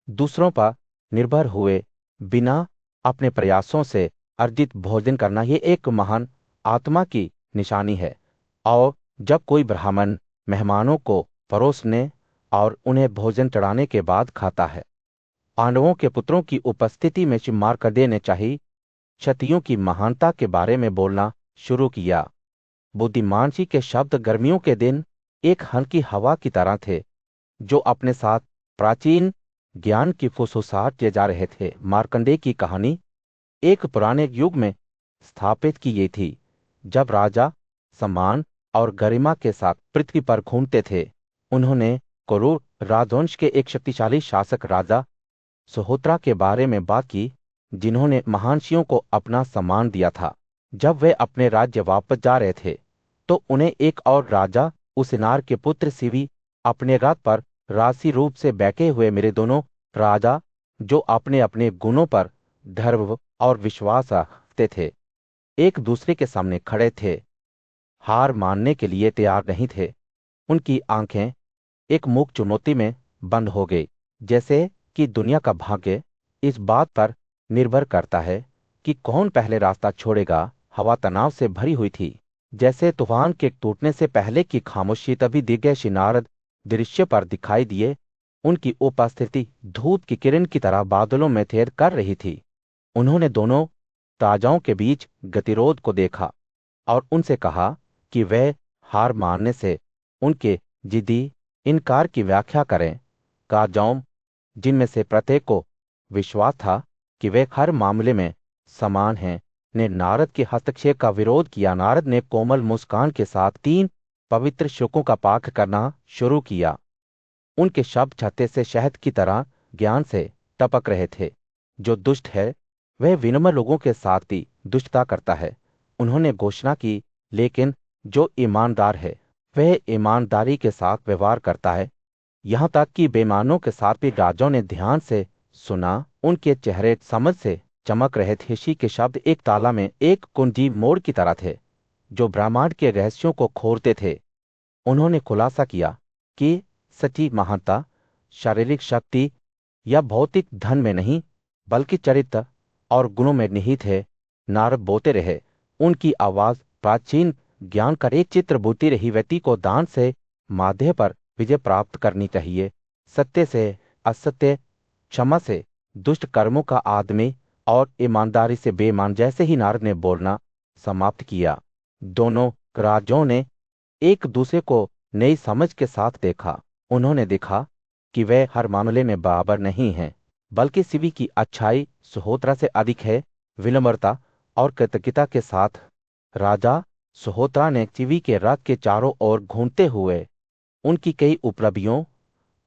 दूसरों पर निर्भर हुए बिना अपने प्रयासों से अर्जित भोजन करना, ये एक महान आत्मा की निशानी है। और जब कोई ब्राह्मण मेहमानों को परोसने और उन्हें भोजन चढ़ाने के बाद खाता है। पांडवों के पुत्रों की उपस्थिति में श्री मार्कंडेय ने चाही क्षत्रियों की महानता के बारे में बोलना शुरू किया। बुद्धिमान जी के शब्द गर्मियों के दिन एक हल्की हवा की तरह थे, जो अपने साथ प्राचीन ज्ञान की फुसफुसाहट ले जा रहे थे। मार्कंडेय की कहानी एक पुराने युग में स्थापित की गई थी, जब राजा सम्मान और गरिमा के साथ पृथ्वी पर घूमते थे। उन्होंने कुरु राजवंश के एक शक्तिशाली शासक राजा सुहोत्रा के बारे में बात की, जिन्होंने महानशियों को अपना सम्मान दिया था। जब वे अपने राज्य वापस जा रहे थे, तो उन्हें एक और राजा उसिनार के पुत्र सिवी अपने रथ पर राजसी रूप से बैठे हुए मेरे दोनों राजा, जो अपने अपने गुणों पर धर्म और विश्वास रखते थे, एक दूसरे के सामने खड़े थे, हार मानने के लिए तैयार नहीं थे। उनकी आंखें एक मूक चुनौती में बंद हो गई, जैसे कि दुनिया का भाग्य इस बात पर निर्भर करता है कि कौन पहले रास्ता छोड़ेगा। हवा तनाव से भरी हुई थी, जैसे तूफान के टूटने से पहले की खामोशी। तभी दिव्य श्री नारद दृश्य पर दिखाई दिए। उनकी उपस्थिति धूप की किरण की तरह बादलों में तैर कर रही थी। उन्होंने दोनों राजाओं के बीच गतिरोध को देखा और उनसे कहा कि वे हार मानने से उनके जिद्दी इनकार की व्याख्या करें। राजाओं, जिनमें से प्रत्येक को विश्वास था कि वे हर मामले में समान हैं ने नारद के हस्तक्षेप का विरोध किया। नारद ने कोमल मुस्कान के साथ 3 पवित्र श्लोकों का पाठ करना शुरू किया। उनके शब्द छत्ते से शहद की तरह ज्ञान से टपक रहे थे। जो दुष्ट है वह विनम्र लोगों के साथ भी दुष्टता करता है, उन्होंने घोषणा की, लेकिन जो ईमानदार है वह ईमानदारी के साथ व्यवहार करता है। यहां तक कि बेईमानों के साथ भी राजाओं ने ध्यान से सुना। उनके चेहरे समझ से चमक रहे थे। ऋषि के शब्द एक ताला में एक कुंजी मोड़ की तरह थे जो ब्रह्मांड के रहस्यों को खोलते थे। उन्होंने खुलासा किया कि सच्ची महानता शारीरिक शक्ति या भौतिक धन में नहीं, बल्कि चरित्र और गुणों में निहित है। नारद बोलते रहे। उनकी आवाज प्राचीन ज्ञान का एक चित्र बोलती रही। व्यक्ति को दान से माध्य पर विजय प्राप्त करनी चाहिए, सत्य से असत्य, क्षमा से दुष्ट कर्मों का आदमी और ईमानदारी से बेईमान। जैसे ही नारद ने बोलना समाप्त किया, दोनों राजाओं ने एक दूसरे को नई समझ के साथ देखा। उन्होंने देखा कि वे हर मामले में बराबर नहीं हैं, बल्कि शिवी की अच्छाई सुहोत्रा से अधिक है। विनम्रता और कृतज्ञता के साथ राजा सुहोत्रा ने शिवी के रथ के चारों ओर घूमते हुए उनकी कई उपलब्धियों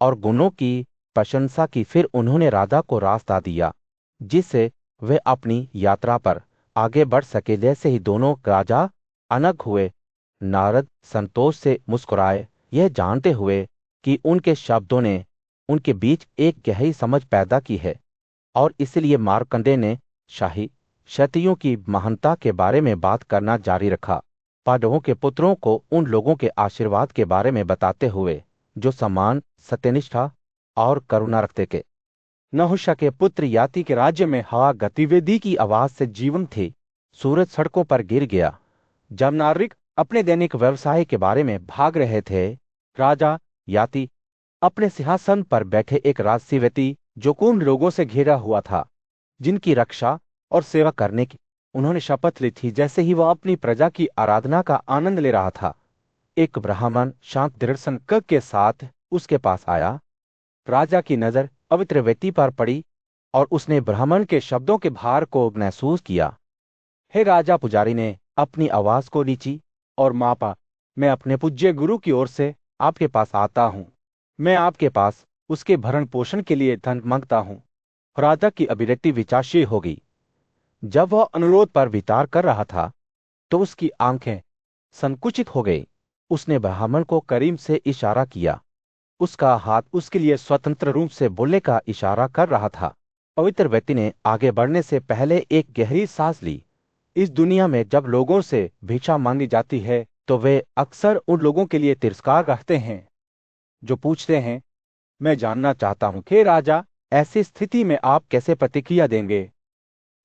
और गुणों की प्रशंसा की। फिर उन्होंने राजा को रास्ता दिया जिससे वे अपनी यात्रा पर आगे बढ़ सके। जैसे ही दोनों राजा अलग हुए, नारद संतोष से मुस्कुराए, यह जानते हुए कि उनके शब्दों ने उनके बीच एक गहरी समझ पैदा की है। और इसलिए मार्कंडेय ने शाही क्षत्रियों की महानता के बारे में बात करना जारी रखा, पांडवों के पुत्रों को उन लोगों के आशीर्वाद के बारे में बताते हुए जो सम्मान, सत्यनिष्ठा और करुणा रखते थे। नहुषा के पुत्र याति के राज्य में हवा गतिविधि की आवाज से जीवन थी। सूरज सड़कों पर गिर गया। जब नागरिक अपने दैनिक व्यवसाय के बारे में भाग रहे थे, राजा याति अपने सिंहासन पर बैठे एक राजसी व्यक्ति जो उन लोगों से घिरा हुआ था जिनकी रक्षा और सेवा करने की उन्होंने शपथ ली थी। जैसे ही वह अपनी प्रजा की आराधना का आनंद ले रहा था, एक ब्राह्मण शांत दृढ़ संकल्प के साथ उसके पास आया। राजा की नजर पवित्र व्यक्ति पर पड़ी और उसने ब्राह्मण के शब्दों के भार को महसूस किया। हे राजा, पुजारी ने अपनी आवाज को नीची और मापा, मैं अपने पूज्य गुरु की ओर से आपके पास आता हूं। मैं आपके पास उसके भरण पोषण के लिए धन मांगता हूं। राजा की अभिव्यक्ति विचारशील हो गई। जब वह अनुरोध पर विचार कर रहा था तो उसकी आंखें संकुचित हो गई। उसने ब्राह्मण को करीब से इशारा किया। उसका हाथ उसके लिए स्वतंत्र रूप से बोलने का इशारा कर रहा था। पवित्र व्यक्ति ने आगे बढ़ने से पहले एक गहरी सांस ली। इस दुनिया में जब लोगों से भिक्षा मांगी जाती है तो वे अक्सर उन लोगों के लिए तिरस्कार रखते हैं जो पूछते हैं, मैं जानना चाहता हूं कि राजा, ऐसी स्थिति में आप कैसे प्रतिक्रिया देंगे?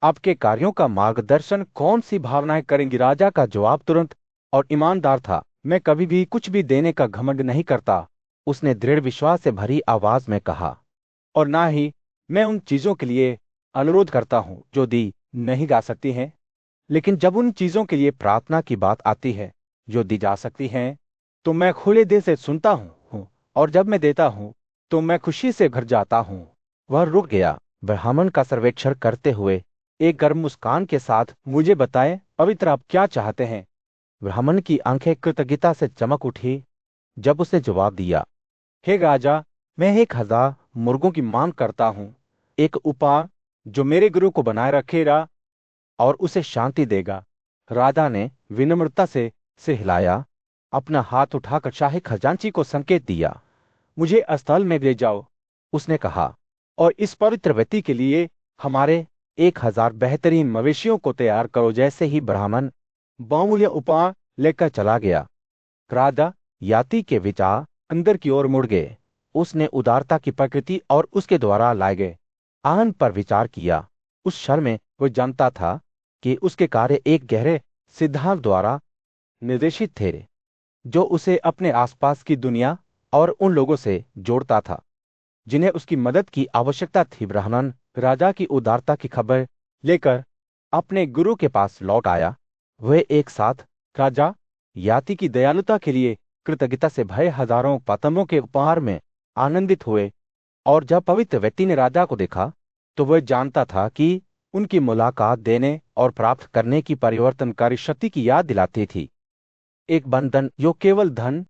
आपके कार्यों का मार्गदर्शन कौन सी भावनाएं करेंगी? राजा का जवाब तुरंत और ईमानदार था। मैं कभी भी कुछ भी देने का घमंड नहीं करता, उसने दृढ़ विश्वास से भरी आवाज में कहा, और ना ही मैं उन चीजों के लिए अनुरोध करता हूं जो दी नहीं जा सकती हैं। लेकिन जब उन चीजों के लिए प्रार्थना की बात आती है जो दी जा सकती हैं, तो मैं खुले दिल से सुनता हूं और जब मैं देता हूं तो मैं खुशी से भर जाता हूं। वह रुक गया, ब्राह्मण का सर्वेक्षण करते हुए एक गर्म मुस्कान के साथ। मुझे बताएं पवित्र, आप क्या चाहते हैं? ब्राह्मण की आंखें कृतज्ञता से चमक उठी जब उसने जवाब दिया, हे राजा, मैं 1000 मुर्गों की मांग करता हूं, एक उपहार जो मेरे गुरु को बनाए रखेगा और उसे शांति देगा। राजा ने विनम्रता से सिर हिलाया, अपना हाथ उठाकर शाही खजांची को संकेत दिया। मुझे स्थल में ले जाओ, उसने कहा, और इस पवित्र व्यक्ति के लिए हमारे 1000 बेहतरीन मवेशियों को तैयार करो। जैसे ही ब्राह्मण बहुमूल्य उपहार लेकर चला गया, राजा याति के विचार अंदर की ओर मुड़ गए। उसने उदारता की प्रकृति और उसके द्वारा लाए गए आनंद पर विचार किया। उस क्षण में वो जानता था कि उसके कार्य एक गहरे सिद्धांत द्वारा निर्देशित थे जो उसे अपने आसपास की दुनिया और उन लोगों से जोड़ता था जिन्हें उसकी मदद की आवश्यकता थी। ब्राह्मण राजा की उदारता की खबर लेकर अपने गुरु के पास लौट आया। वे एक साथ राजा याति की दयालुता के लिए कृतज्ञता से भरे हजारों पतंगों के उपहार में आनंदित हुए। और जब पवित्र व्यक्ति ने राजा को देखा तो वह जानता था कि उनकी मुलाकात देने और प्राप्त करने की परिवर्तनकारी शक्ति की याद दिलाती थी। एक बंधन जो केवल धन